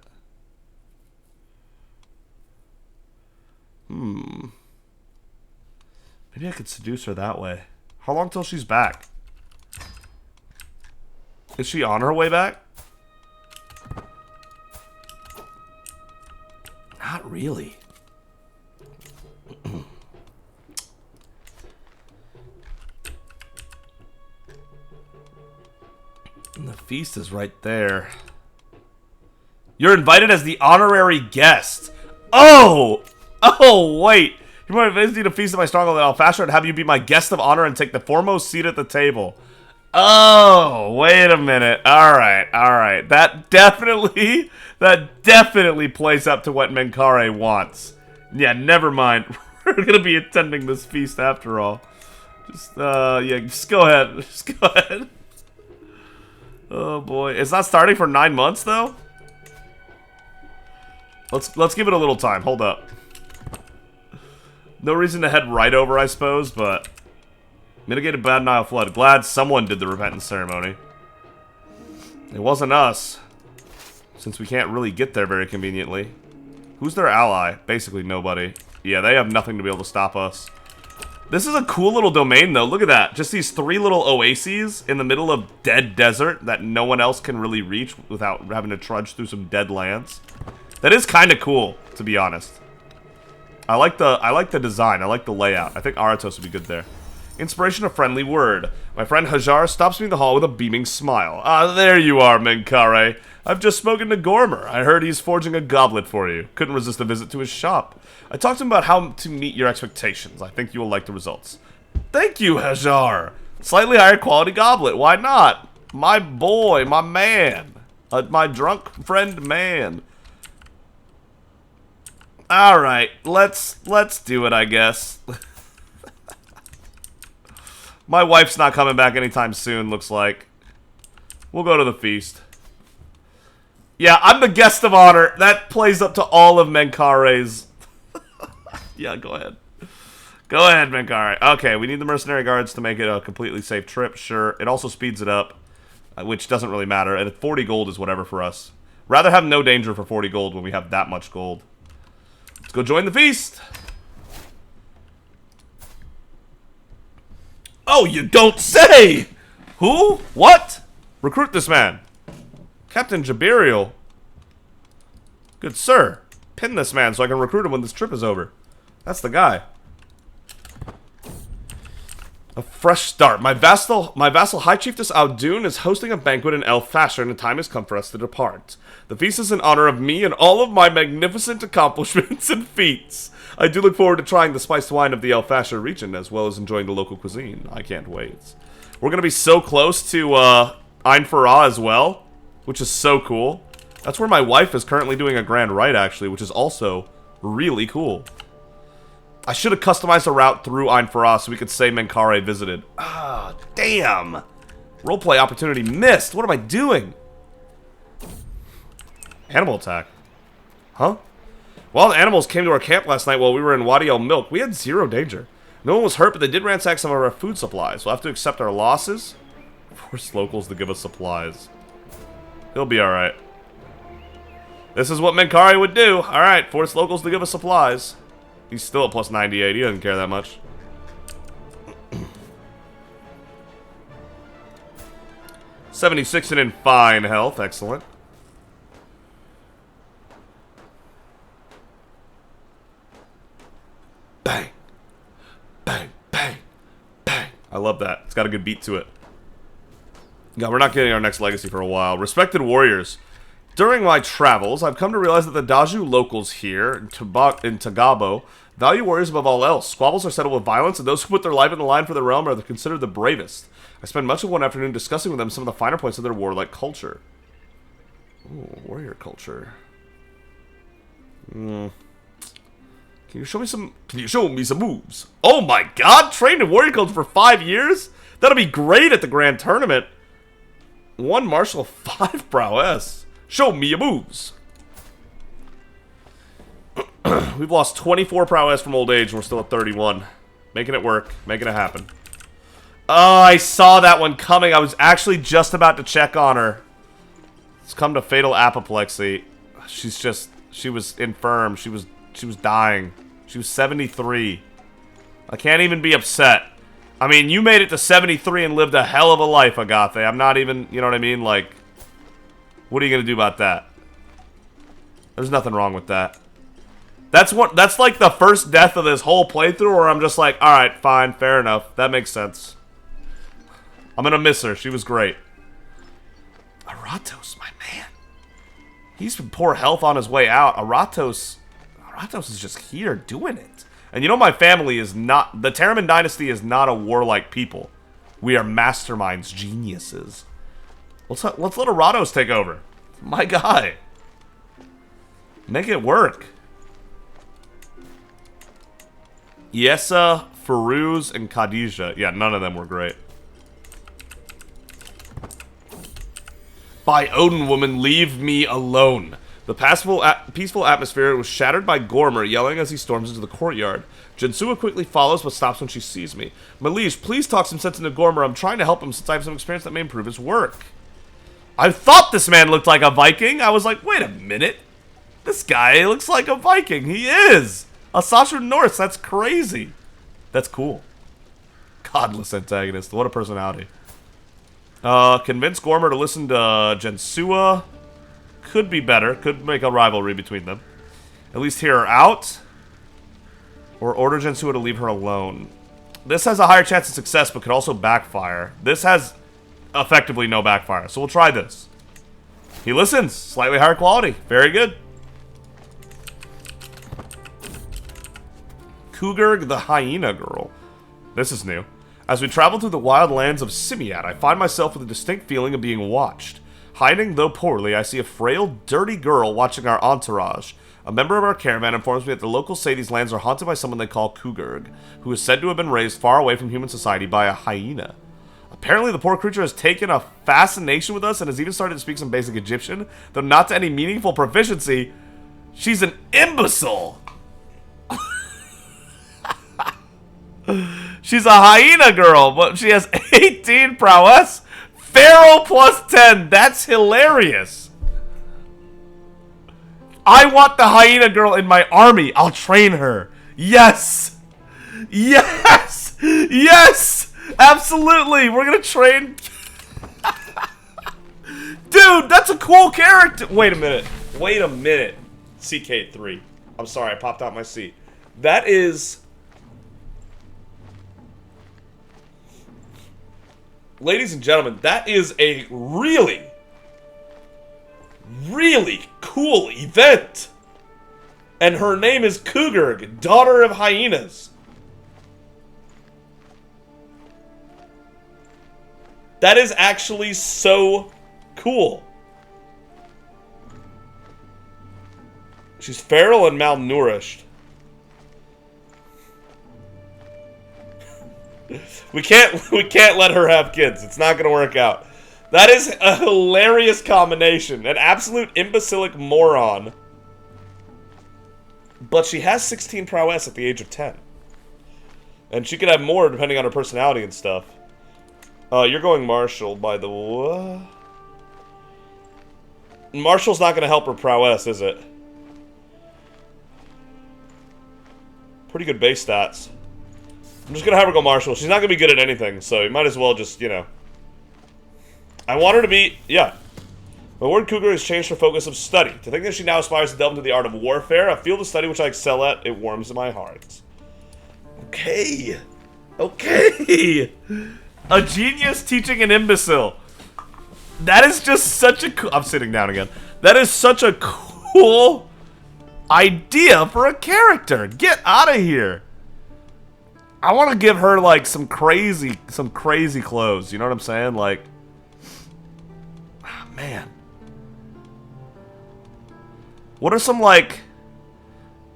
Maybe I could seduce her that way. How long till she's back? Is she on her way back? Not really. And the feast is right there. You're invited as the honorary guest. Oh! Oh, wait. You might visit a feast at my stronghold at Alfasher and have you be my guest of honor and take the foremost seat at the table. Oh, wait a minute. Alright, alright. That definitely plays up to what Menkare wants. Yeah, never mind. We're gonna be attending this feast after all. Just, yeah, just go ahead. Just go ahead. Oh boy. It's not starting for 9 months though? Let's give it a little time. Hold up. No reason to head right over, I suppose, but mitigated Bad Nile flood. Glad someone did the repentance ceremony. It wasn't us, since we can't really get there very conveniently. Who's their ally? Basically nobody. Yeah, they have nothing to be able to stop us. This is a cool little domain, though. Look at that. Just these 3 little oases in the middle of dead desert that no one else can really reach without having to trudge through some dead lands. That is kind of cool, to be honest. I like the design. I like the layout. I think Aratos would be good there. Inspiration, a friendly word. My friend Hajar stops me in the hall with a beaming smile. Ah, there you are, Menkare. I've just spoken to Gormer. I heard he's forging a goblet for you. Couldn't resist a visit to his shop. I talked to him about how to meet your expectations. I think you will like the results. Thank you, Hajar. Slightly higher quality goblet. Why not? My boy, my man. My drunk friend man. Alright, let's do it, I guess. My wife's not coming back anytime soon, looks like. We'll go to the feast. Yeah, I'm the guest of honor. That plays up to all of Menkare's. Yeah, go ahead. Go ahead, Menkare. Okay, we need the mercenary guards to make it a completely safe trip, sure. It also speeds it up, which doesn't really matter. And 40 gold is whatever for us. Rather have no danger for 40 gold when we have that much gold. Let's go join the feast. Oh, you don't say! Who? What? Recruit this man. Captain Jabiriel. Good sir. Pin this man so I can recruit him when this trip is over. That's the guy. A fresh start. My vassal High Chiefess Audun is hosting a banquet in El Fasher, and the time has come for us to depart. The feast is in honor of me and all of my magnificent accomplishments and feats. I do look forward to trying the spiced wine of the El Fasher region, as well as enjoying the local cuisine. I can't wait. We're gonna be so close to Amun-Ra as well, which is so cool. That's where my wife is currently doing a grand rite, actually, which is also really cool. I should have customized a route through Amun-Ra so we could say Menkare visited. Ah, damn. Roleplay opportunity missed. What am I doing? Animal attack. Huh? Wild animals came to our camp last night while we were in Wadi El Milk. We had zero danger. No one was hurt, but they did ransack some of our food supplies. We'll have to accept our losses. Force locals to give us supplies. He'll be alright. This is what Menkare would do. Alright, force locals to give us supplies. He's still at plus 98. He doesn't care that much. 76 and in fine health. Excellent. Bang. Bang. Bang. Bang. I love that. It's got a good beat to it. Yeah, we're not getting our next legacy for a while. Respected warriors. During my travels, I've come to realize that the Daju locals here in Tagabo value warriors above all else. Squabbles are settled with violence, and those who put their life in the line for their realm are considered the bravest. I spent much of one afternoon discussing with them some of the finer points of their warlike culture. Ooh, warrior culture. Can you show me some moves? Oh my god, trained in warrior culture for 5 years? That'll be great at the grand tournament. 1 martial, 5 prowess. Show me your moves. We've lost 24 prowess from old age and we're still at 31. Making it work. Making it happen. Oh, I saw that one coming. I was actually just about to check on her. It's come to fatal apoplexy. She was infirm. She was dying. She was 73. I can't even be upset. I mean, you made it to 73 and lived a hell of a life, Agathe. I'm not even, you know what I mean? Like, what are you going to do about that? There's nothing wrong with that. That's like the first death of this whole playthrough where I'm just like, alright, fine, fair enough. That makes sense. I'm gonna miss her. She was great. Aratos, my man. He's been poor health on his way out. Aratos is just here doing it. And you know my family is not... The Terriman Dynasty is not a warlike people. We are masterminds, geniuses. Let's let Aratos take over. My guy. Make it work. Yessa, Firuz, and Khadija. Yeah, none of them were great. By Odin, woman, leave me alone. The peaceful atmosphere was shattered by Gormer yelling as he storms into the courtyard. Jensua quickly follows but stops when she sees me. My liege, please talk some sense into Gormer. I'm trying to help him since I have some experience that may improve his work. I thought this man looked like a Viking. I was like, wait a minute. This guy looks like a Viking. He is. A Sasha Norse. That's crazy. That's cool. Godless antagonist. What a personality. Convince Gormer to listen to Jensua. Could be better. Could make a rivalry between them. At least hear her out. Or order Jensua to leave her alone. This has a higher chance of success, but could also backfire. This has effectively no backfire. So we'll try this. He listens. Slightly higher quality. Very good. Kugurg, the hyena girl. This is new. As we travel through the wild lands of Simiat, I find myself with a distinct feeling of being watched. Hiding, though poorly, I see a frail, dirty girl watching our entourage. A member of our caravan informs me that the locals say these lands are haunted by someone they call Kugurg, who is said to have been raised far away from human society by a hyena. Apparently, the poor creature has taken a fascination with us and has even started to speak some basic Egyptian, though not to any meaningful proficiency. She's an imbecile! She's a hyena girl, but she has 18 prowess. Feral plus 10. That's hilarious. I want the hyena girl in my army. I'll train her. Yes. Yes. Yes. Absolutely. We're going to train. Dude, that's a cool character. Wait a minute. Wait a minute. CK3. I'm sorry. I popped out my seat. That is... Ladies and gentlemen, that is a really, really cool event. And her name is Kugurg, daughter of hyenas. That is actually so cool. She's feral and malnourished. We can't let her have kids. It's not gonna work out. That is a hilarious combination. An absolute imbecilic moron. But she has 16 prowess at the age of 10. And she could have more depending on her personality and stuff. You're going Marshall, by the way. Marshall's not gonna help her prowess, is it? Pretty good base stats. I'm just gonna have her go Marshall. She's not gonna be good at anything, so you might as well just, you know. I want her to be, yeah. My word Cougar has changed her focus of study. To think that she now aspires to delve into the art of warfare, a field of study which I excel at, it warms my heart. Okay. Okay. A genius teaching an imbecile. That is just such a cool... I'm sitting down again. That is such a cool idea for a character. Get out of here. I want to give her, like, some crazy clothes. You know what I'm saying? Like, oh, man. What are some, like,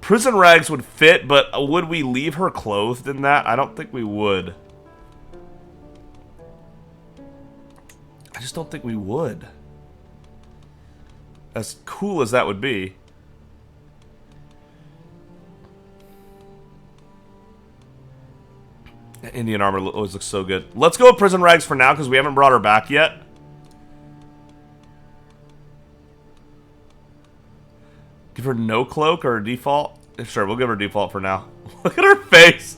prison rags would fit, but would we leave her clothed in that? I don't think we would. I just don't think we would. As cool as that would be. Indian armor always looks so good. Let's go with prison rags for now because we haven't brought her back yet. Give her no cloak or default? Sure, we'll give her default for now. Look at her face.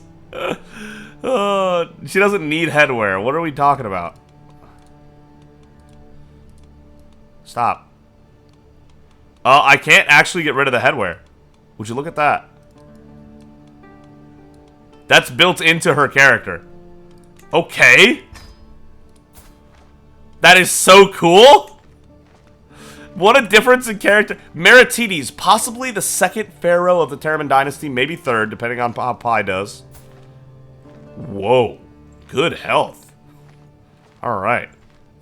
She doesn't need headwear. What are we talking about? Stop. Oh, I can't actually get rid of the headwear. Would you look at that? That's built into her character. Okay. That is so cool. What a difference in character. Meritides, possibly the second pharaoh of the Terraman dynasty, maybe third, depending on how Pi does. Whoa. Good health. Alright.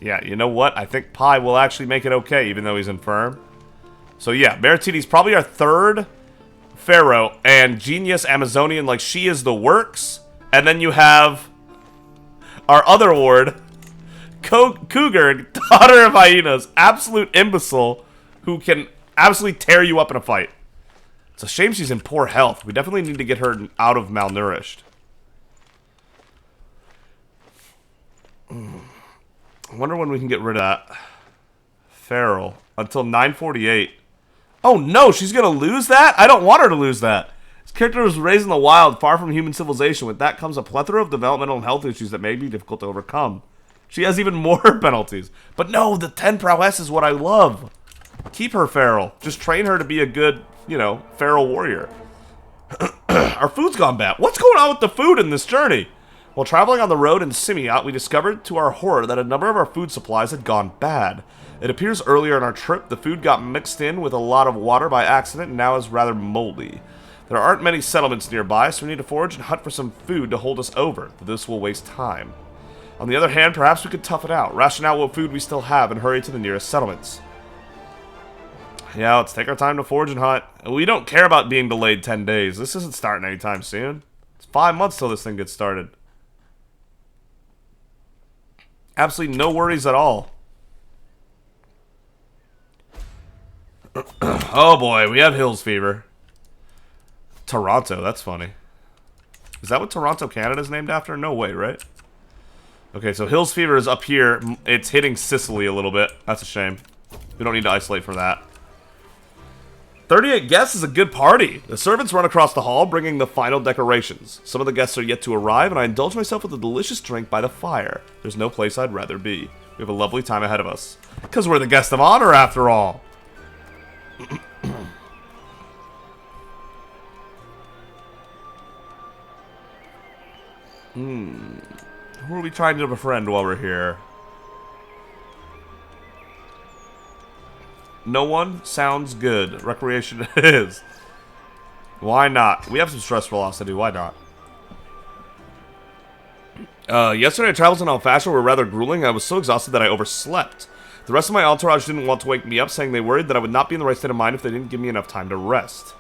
Yeah, you know what? I think Pi will actually make it okay, even though he's infirm. So yeah, Meritides probably our third pharaoh, and Genius Amazonian, like, she is the works. And then you have our other ward, Kugurg, daughter of Hyenas, absolute imbecile, who can absolutely tear you up in a fight. It's a shame she's in poor health. We definitely need to get her out of malnourished. I wonder when we can get rid of that. Feral. Until 948. Oh no, she's gonna lose that? I don't want her to lose that. This character was raised in the wild, far from human civilization. With that comes a plethora of developmental and health issues that may be difficult to overcome. She has even more penalties. But no, the 10 prowess is what I love. Keep her feral. Just train her to be a good, you know, feral warrior. Our food's gone bad. What's going on with the food in this journey? While traveling on the road in Simiat, we discovered to our horror that a number of our food supplies had gone bad. It appears earlier in our trip, the food got mixed in with a lot of water by accident and now is rather moldy. There aren't many settlements nearby, so we need to forage and hunt for some food to hold us over, but this will waste time. On the other hand, perhaps we could tough it out, ration out what food we still have, and hurry to the nearest settlements. Yeah, let's take our time to forage and hunt. We don't care about being delayed 10 days. This isn't starting anytime soon. It's 5 months till this thing gets started. Absolutely no worries at all. Oh boy, we have Hills Fever. Toronto, that's funny. Is that what Toronto, Canada's named after? No way, right? Okay, so Hills Fever is up here. It's hitting Sicily a little bit. That's a shame. We don't need to isolate for that. 38 guests is a good party. The servants run across the hall, bringing the final decorations. Some of the guests are yet to arrive, and I indulge myself with a delicious drink by the fire. There's no place I'd rather be. We have a lovely time ahead of us. Because we're the guest of honor, after all. Who are we trying to befriend while we're here? No one? Sounds good. Recreation it is. Why not? We have some stress velocity. Why not? Yesterday, travels in Alfasha were rather grueling. I was so exhausted that I overslept. The rest of my entourage didn't want to wake me up, saying they worried that I would not be in the right state of mind if they didn't give me enough time to rest.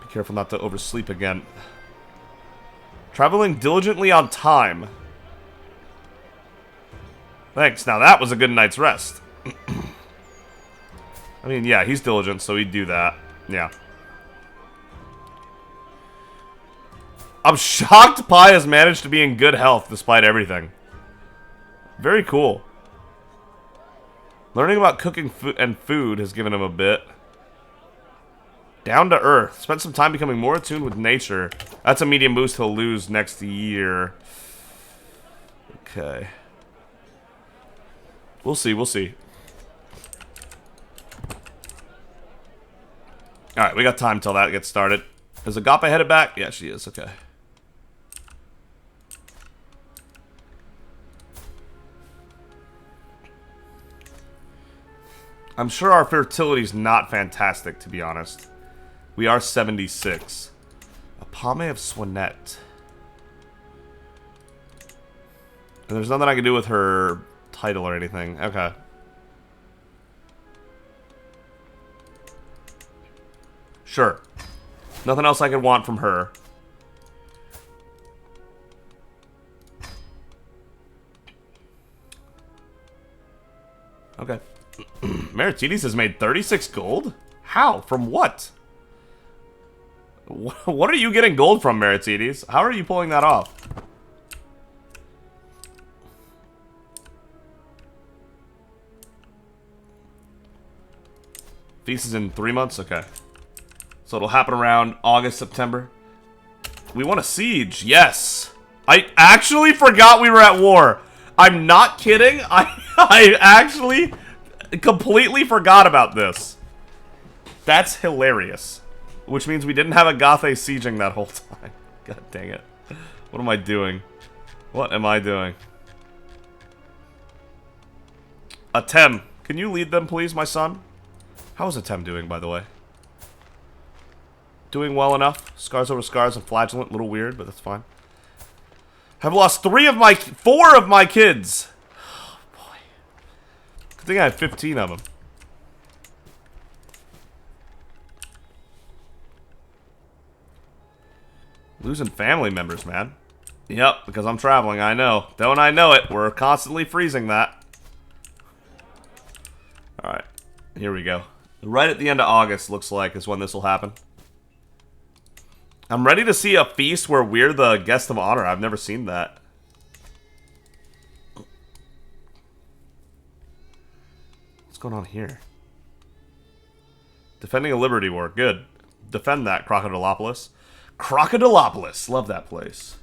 Be careful not to oversleep again. Traveling diligently on time. Thanks. Now that was a good night's rest. I mean, yeah, he's diligent, so he'd do that. Yeah. I'm shocked Pi has managed to be in good health despite everything. Very cool. Learning about cooking and food has given him a bit. Down to earth. Spent some time becoming more attuned with nature. That's a medium boost he'll lose next year. Okay. We'll see, we'll see. Alright, we got time till that gets started. Is Agape headed back? Yeah, she is. Okay. I'm sure our fertility's not fantastic, to be honest. We are 76. Apame of Swanette. And there's nothing I can do with her title or anything. Okay. Sure. Nothing else I could want from her. Okay. Meritides has made 36 gold? How? From what? What are you getting gold from, Meritides? How are you pulling that off? Feast is in 3 months? Okay. So it'll happen around August, September. We want a siege. Yes. I actually forgot we were at war. I'm not kidding. I actually completely forgot about this. That's hilarious. Which means we didn't have a Gothe sieging that whole time. God dang it. What am I doing? What am I doing? Atem, can you lead them, please, my son? How is Atem doing, by the way? Doing well enough. Scars over scars and flagellant. A little weird, but that's fine. Have lost 4 of my kids. Oh, boy. Good thing I had 15 of them. Losing family members, man. Yep, because I'm traveling, I know. Don't I know it? We're constantly freezing that. Alright, here we go. Right at the end of August, looks like, is when this will happen. I'm ready to see a feast where we're the guest of honor. I've never seen that. What's going on here? Defending a Liberty War. Good. Defend that, Crocodilopolis. Crocodilopolis. Love that place.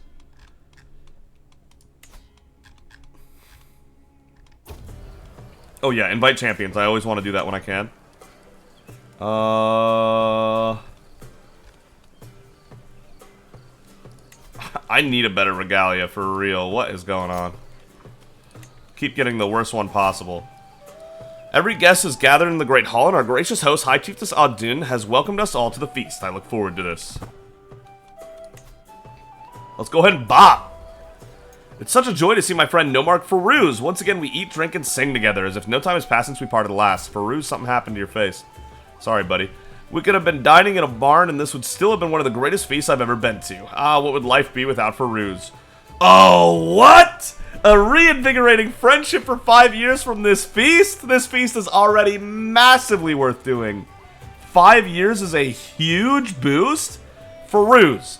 Oh yeah, invite champions. I always want to do that when I can. I need a better regalia for real. What is going on? Keep getting the worst one possible. Every guest is gathered in the Great Hall, and our gracious host, High Chiefess Audun, has welcomed us all to the feast. I look forward to this. Let's go ahead and bop! It's such a joy to see my friend Nomarch Farouz. Once again, we eat, drink, and sing together, as if no time has passed since we parted last. Farouz, something happened to your face. Sorry, buddy. We could have been dining in a barn, and this would still have been one of the greatest feasts I've ever been to. Ah, what would life be without Farouz? Oh, what? A reinvigorating friendship for 5 years from this feast? This feast is already massively worth doing. 5 years is a huge boost? Farouz,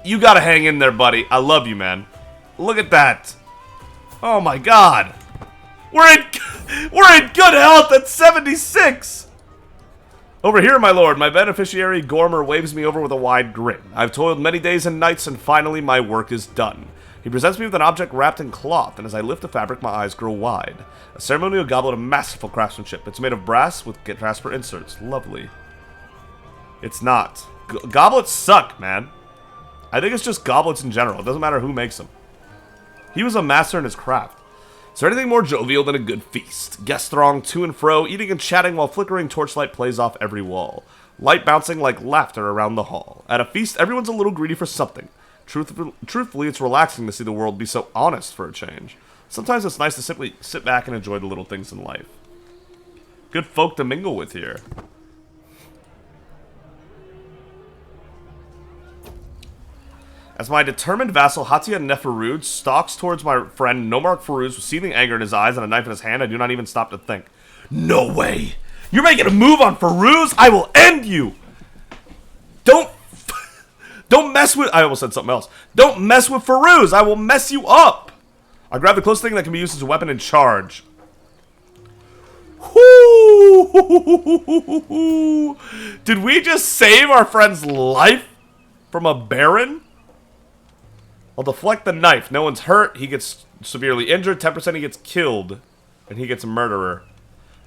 you gotta hang in there, buddy. I love you, man. Look at that. Oh my god. We're in good health at 76. Over here, my lord. My beneficiary, Gormer, waves me over with a wide grin. I've toiled many days and nights, and finally my work is done. He presents me with an object wrapped in cloth, and as I lift the fabric, my eyes grow wide. A ceremonial goblet of masterful craftsmanship. It's made of brass with Jasper inserts. Lovely. It's not. Goblets suck, man. I think it's just goblets in general. It doesn't matter who makes them. He was a master in his craft. Is there anything more jovial than a good feast? Guests throng to and fro, eating and chatting while flickering torchlight plays off every wall. Light bouncing like laughter around the hall. At a feast, everyone's a little greedy for something. Truthfully, it's relaxing to see the world be so honest for a change. Sometimes it's nice to simply sit back and enjoy the little things in life. Good folk to mingle with here. As my determined vassal Hatia Neferud stalks towards my friend Nomarch Farouz with seething anger in his eyes and a knife in his hand, I do not even stop to think. No way! You're making a move on Farouz? I will end you! Don't mess with... I almost said something else. Don't mess with Farouz! I will mess you up! I grab the closest thing that can be used as a weapon and charge. Did we just save our friend's life from a baron? I'll deflect the knife. No one's hurt. He gets severely injured. 10% he gets killed. And he gets a murderer.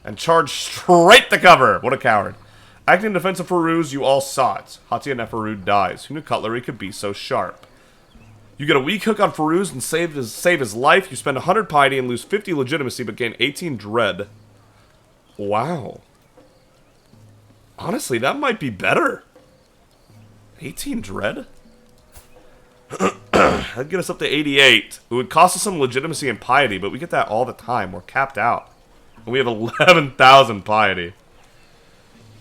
And charge straight to cover. What a coward. Acting in defense of Farouz, you all saw it. Hatia Neferud dies. Who knew cutlery could be so sharp? You get a weak hook on Farouz and save his life. You spend 100 piety and lose 50 legitimacy, but gain 18 dread. Wow. Honestly, that might be better. 18 dread? That'd get us up to 88. It would cost us some legitimacy and piety, but we get that all the time. We're capped out. And we have 11,000 piety.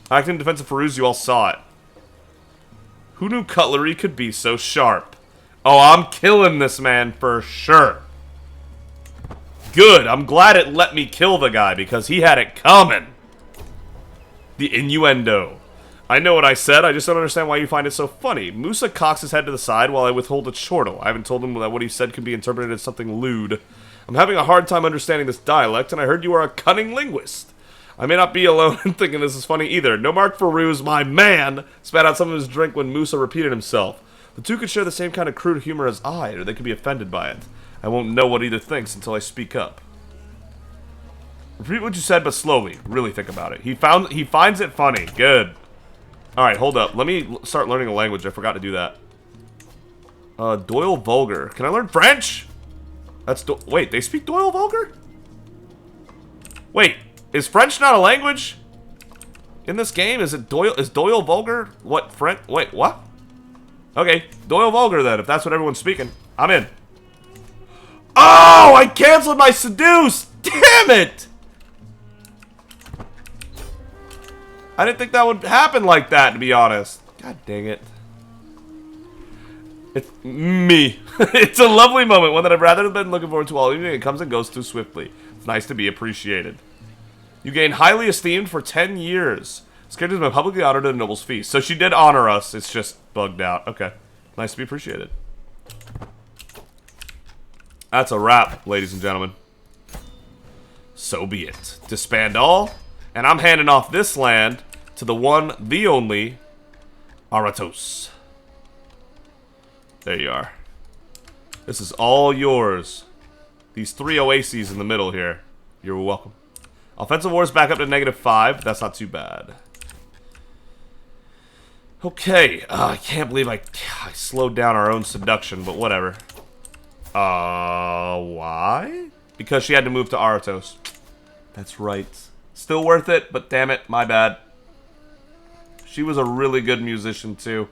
Acting in defense of Farouz, you all saw it. Who knew cutlery could be so sharp? Oh, I'm killing this man for sure. Good. I'm glad it let me kill the guy because he had it coming. The innuendo. I know what I said, I just don't understand why you find it so funny. Musa cocks his head to the side while I withhold a chortle. I haven't told him that what he said could be interpreted as something lewd. I'm having a hard time understanding this dialect, and I heard you are a cunning linguist. I may not be alone in thinking this is funny either. Nomarch Farouz, my man, spat out some of his drink when Musa repeated himself. The two could share the same kind of crude humor as I, or they could be offended by it. I won't know what either thinks until I speak up. Repeat what you said, but slowly. Really think about it. He finds it funny. Good. Alright, hold up. Let me start learning a language. I forgot to do that. Doyle Vulgar. Can I learn French? That's wait, they speak Doyle Vulgar? Wait, is French not a language? In this game, is Doyle Vulgar? What, French? Wait, what? Okay, Doyle Vulgar then, if that's what everyone's speaking. I'm in. Oh, I canceled my seduce! Damn it! I didn't think that would happen like that, to be honest. God dang it. It's me. It's a lovely moment, one that I've rather been looking forward to all evening. It comes and goes too swiftly. It's nice to be appreciated. You gain highly esteemed for 10 years. This character has been publicly honored at a noble's feast. So she did honor us. It's just bugged out. Okay. Nice to be appreciated. That's a wrap, ladies and gentlemen. So be it. Disband all. And I'm handing off this land to the one, the only, Aratos. There you are. This is all yours. These 3 oases in the middle here. You're welcome. Offensive wars back up to -5. That's not too bad. Okay. I can't believe I slowed down our own seduction, but whatever. Why? Because she had to move to Aratos. That's right. Still worth it, but damn it, my bad. She was a really good musician, too.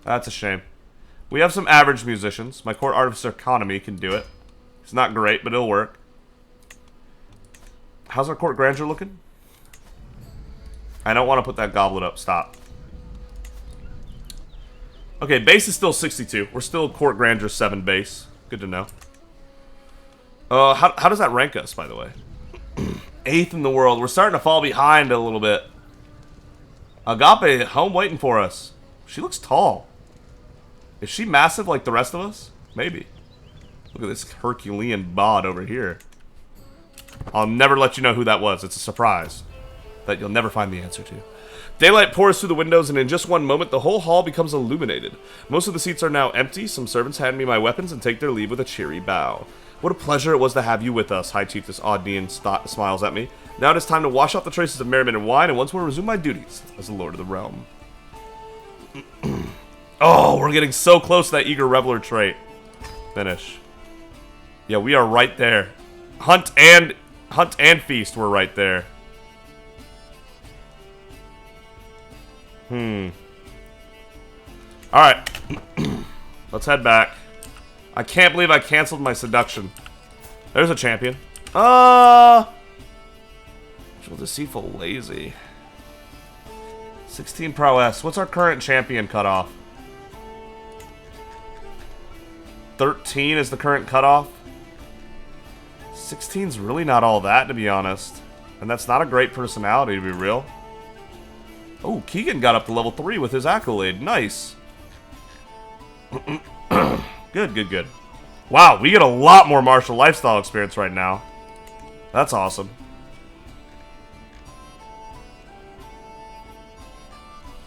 That's a shame. We have some average musicians. My court artificer economy can do it. It's not great, but it'll work. How's our court grandeur looking? I don't want to put that goblet up. Stop. Okay, base is still 62. We're still court grandeur 7 base. Good to know. How does that rank us, by the way? 8th in the world. We're starting to fall behind a little bit. Agape, home waiting for us. She looks tall. Is she massive like the rest of us? Maybe. Look at this Herculean bod over here. I'll never let you know who that was. It's a surprise that you'll never find the answer to. Daylight pours through the windows, and in just one moment, the whole hall becomes illuminated. Most of the seats are now empty. Some servants hand me my weapons and take their leave with a cheery bow. What a pleasure it was to have you with us, High Chiefess Audian smiles at me. Now it is time to wash off the traces of merriment and wine, and once more resume my duties as the Lord of the Realm. Oh, we're getting so close to that eager reveler trait. Finish. Yeah, we are right there. Hunt and feast, we're right there. Alright. Let's head back. I can't believe I canceled my seduction. There's a champion. Deceitful, lazy. 16 prowess. What's our current champion cutoff? 13 is the current cutoff. 16's really not all that, to be honest. And that's not a great personality, to be real. Oh, Keegan got up to level 3 with his accolade. Nice. Good, good, good. Wow, we get a lot more martial lifestyle experience right now. That's awesome.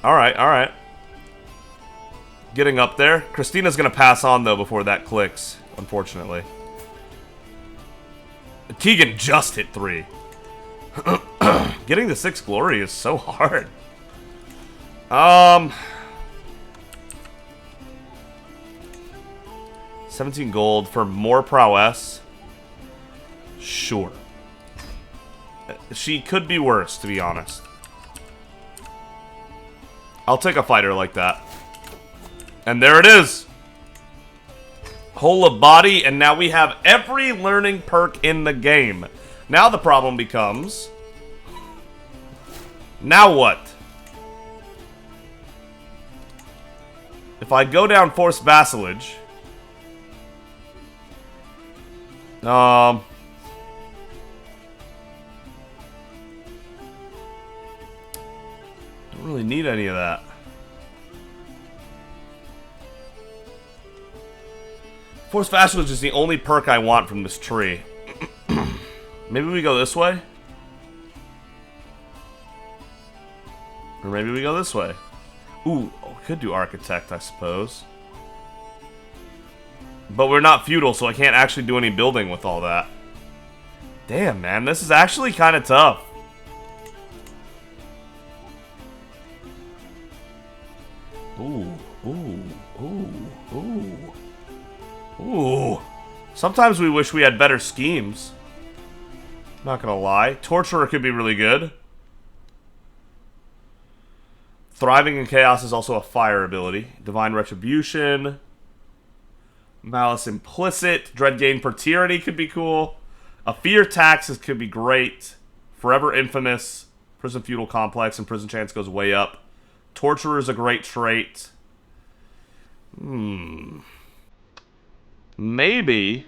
Alright, alright. Getting up there. Christina's gonna pass on, though, before that clicks, unfortunately. Keegan just hit 3. Getting the 6 glory is so hard. 17 gold for more prowess. Sure. She could be worse, to be honest. I'll take a fighter like that. And there it is. Whole of body, and now we have every learning perk in the game. Now the problem becomes... now what? If I go down forced vassalage... don't really need any of that. Force vassalage is the only perk I want from this tree. Maybe we go this way? Or maybe we go this way. Ooh, we could do architect, I suppose. But we're not feudal, so I can't actually do any building with all that. Damn, man, this is actually kind of tough. Ooh, ooh, ooh, ooh. Ooh. Sometimes we wish we had better schemes. Not gonna lie. Torturer could be really good. Thriving in Chaos is also a fire ability. Divine Retribution. Malice Implicit. Dread Gain per Tyranny could be cool. A Fear Taxes could be great. Forever Infamous. Prison Feudal Complex and Prison Chance goes way up. Torturer is a great trait. Maybe.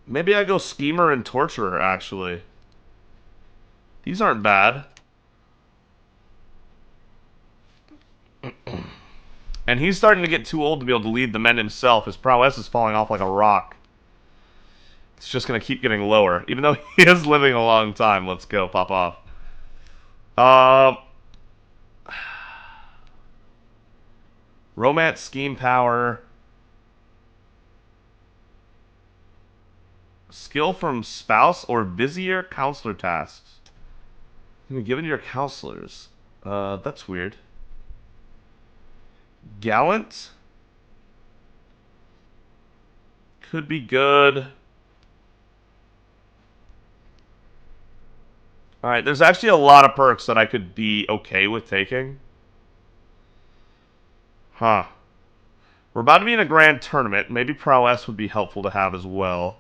Maybe I go Schemer and Torturer, actually. These aren't bad. And he's starting to get too old to be able to lead the men himself. His prowess is falling off like a rock. It's just going to keep getting lower. Even though he is living a long time. Let's go, pop off. Romance, Scheme Power. Skill from Spouse or Vizier Counselor Tasks. Can be given to your counselors. That's weird. Gallant. Could be good. Alright, there's actually a lot of perks that I could be okay with taking. Huh. We're about to be in a grand tournament. Maybe Prowess would be helpful to have as well.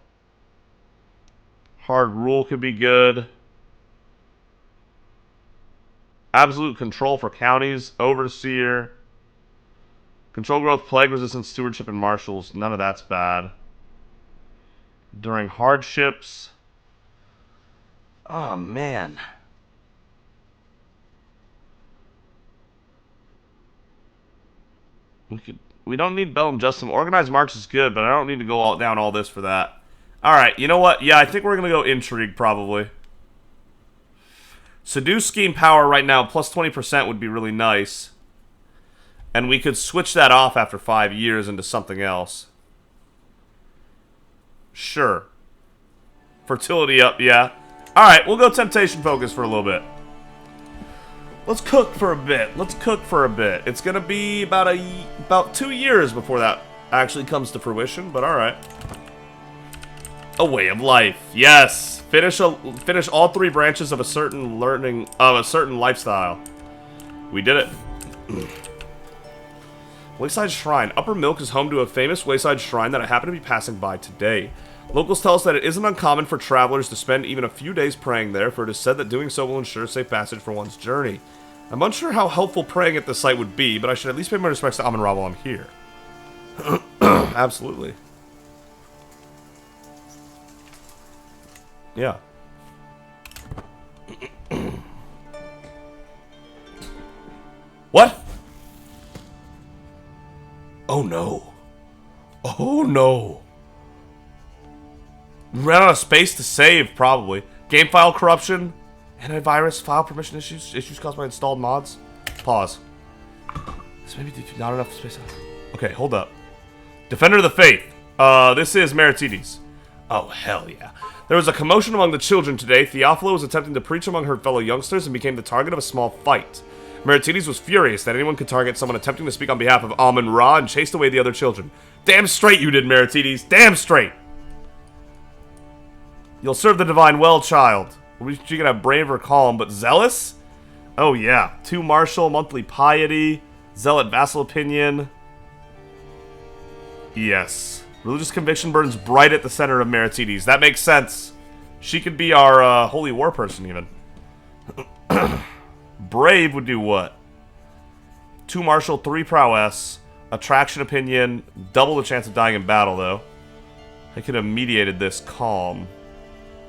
Hard Rule could be good. Absolute Control for counties. Overseer. Control Growth, Plague Resistance, Stewardship, and Marshals. None of that's bad. During hardships. Oh, man. We don't need Bell and Justin. Organized March is good, but I don't need to go down all this for that. Alright, you know what? Yeah, I think we're going to go Intrigue, probably. Seduce Scheme Power right now, plus 20% would be really nice. And we could switch that off after 5 years into something else. Sure. Fertility up, yeah. Alright, we'll go Temptation Focus for a little bit. Let's cook for a bit. Let's cook for a bit. It's going to be about 2 years before that actually comes to fruition, but alright. A Way of Life. Yes. Finish all 3 branches of a certain lifestyle. We did it. Wayside Shrine. Upper Milk is home to a famous wayside shrine that I happen to be passing by today. Locals tell us that it isn't uncommon for travelers to spend even a few days praying there, for it is said that doing so will ensure safe passage for one's journey. I'm unsure how helpful praying at this site would be, but I should at least pay my respects to Amun-Ra while I'm here. Absolutely. Yeah. What? Oh no. Oh no. We ran out of space to save, probably. Game file corruption. Antivirus, file permission issues caused by installed mods. Pause. This maybe not enough space. Okay, hold up. Defender of the Faith. This is Meritides. Oh, hell yeah. There was a commotion among the children today. Theophila was attempting to preach among her fellow youngsters and became the target of a small fight. Meritides was furious that anyone could target someone attempting to speak on behalf of Amun-Ra and chased away the other children. Damn straight you did, Meritides. Damn straight. You'll serve the divine well, child. You can have brave or calm, but zealous? Oh yeah. 2 martial, monthly piety, zealot vassal opinion. Yes. Religious conviction burns bright at the center of Meritides. That makes sense. She could be our holy war person, even. Brave would do what? 2 martial, 3 prowess, attraction opinion, double the chance of dying in battle, though. I could have mediated this calm.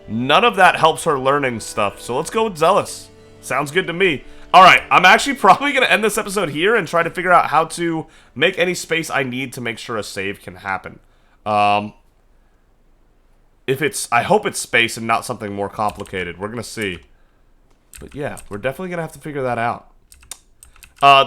None of that helps her learning stuff, so let's go with zealous. Sounds good to me. Alright, I'm actually probably going to end this episode here and try to figure out how to make any space I need to make sure a save can happen. I hope it's space and not something more complicated. We're going to see. But yeah, we're definitely going to have to figure that out.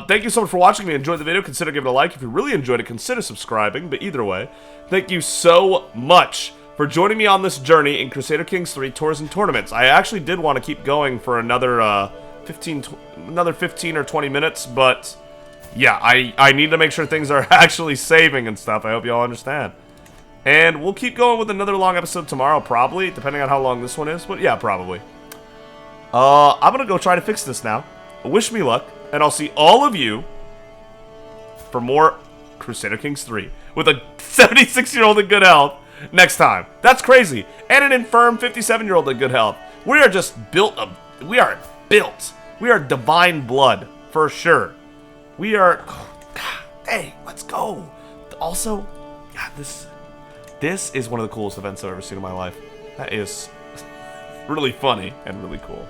Thank you so much for watching. If you enjoyed the video, consider giving it a like. If you really enjoyed it, consider subscribing. But either way, thank you so much for joining me on this journey in Crusader Kings 3 Tours and Tournaments. I actually did want to keep going for another 15 or 20 minutes, but yeah, I need to make sure things are actually saving and stuff. I hope you all understand. And we'll keep going with another long episode tomorrow, probably, depending on how long this one is. But yeah, probably. I'm gonna go try to fix this now. Wish me luck, and I'll see all of you for more Crusader Kings 3 with a 76-year-old in good health next time. That's crazy. And an infirm 57-year-old in good health. We are just built. We are built. We are divine blood for sure. We are. Hey, let's go. Also, God, this is one of the coolest events I've ever seen in my life. That is really funny and really cool.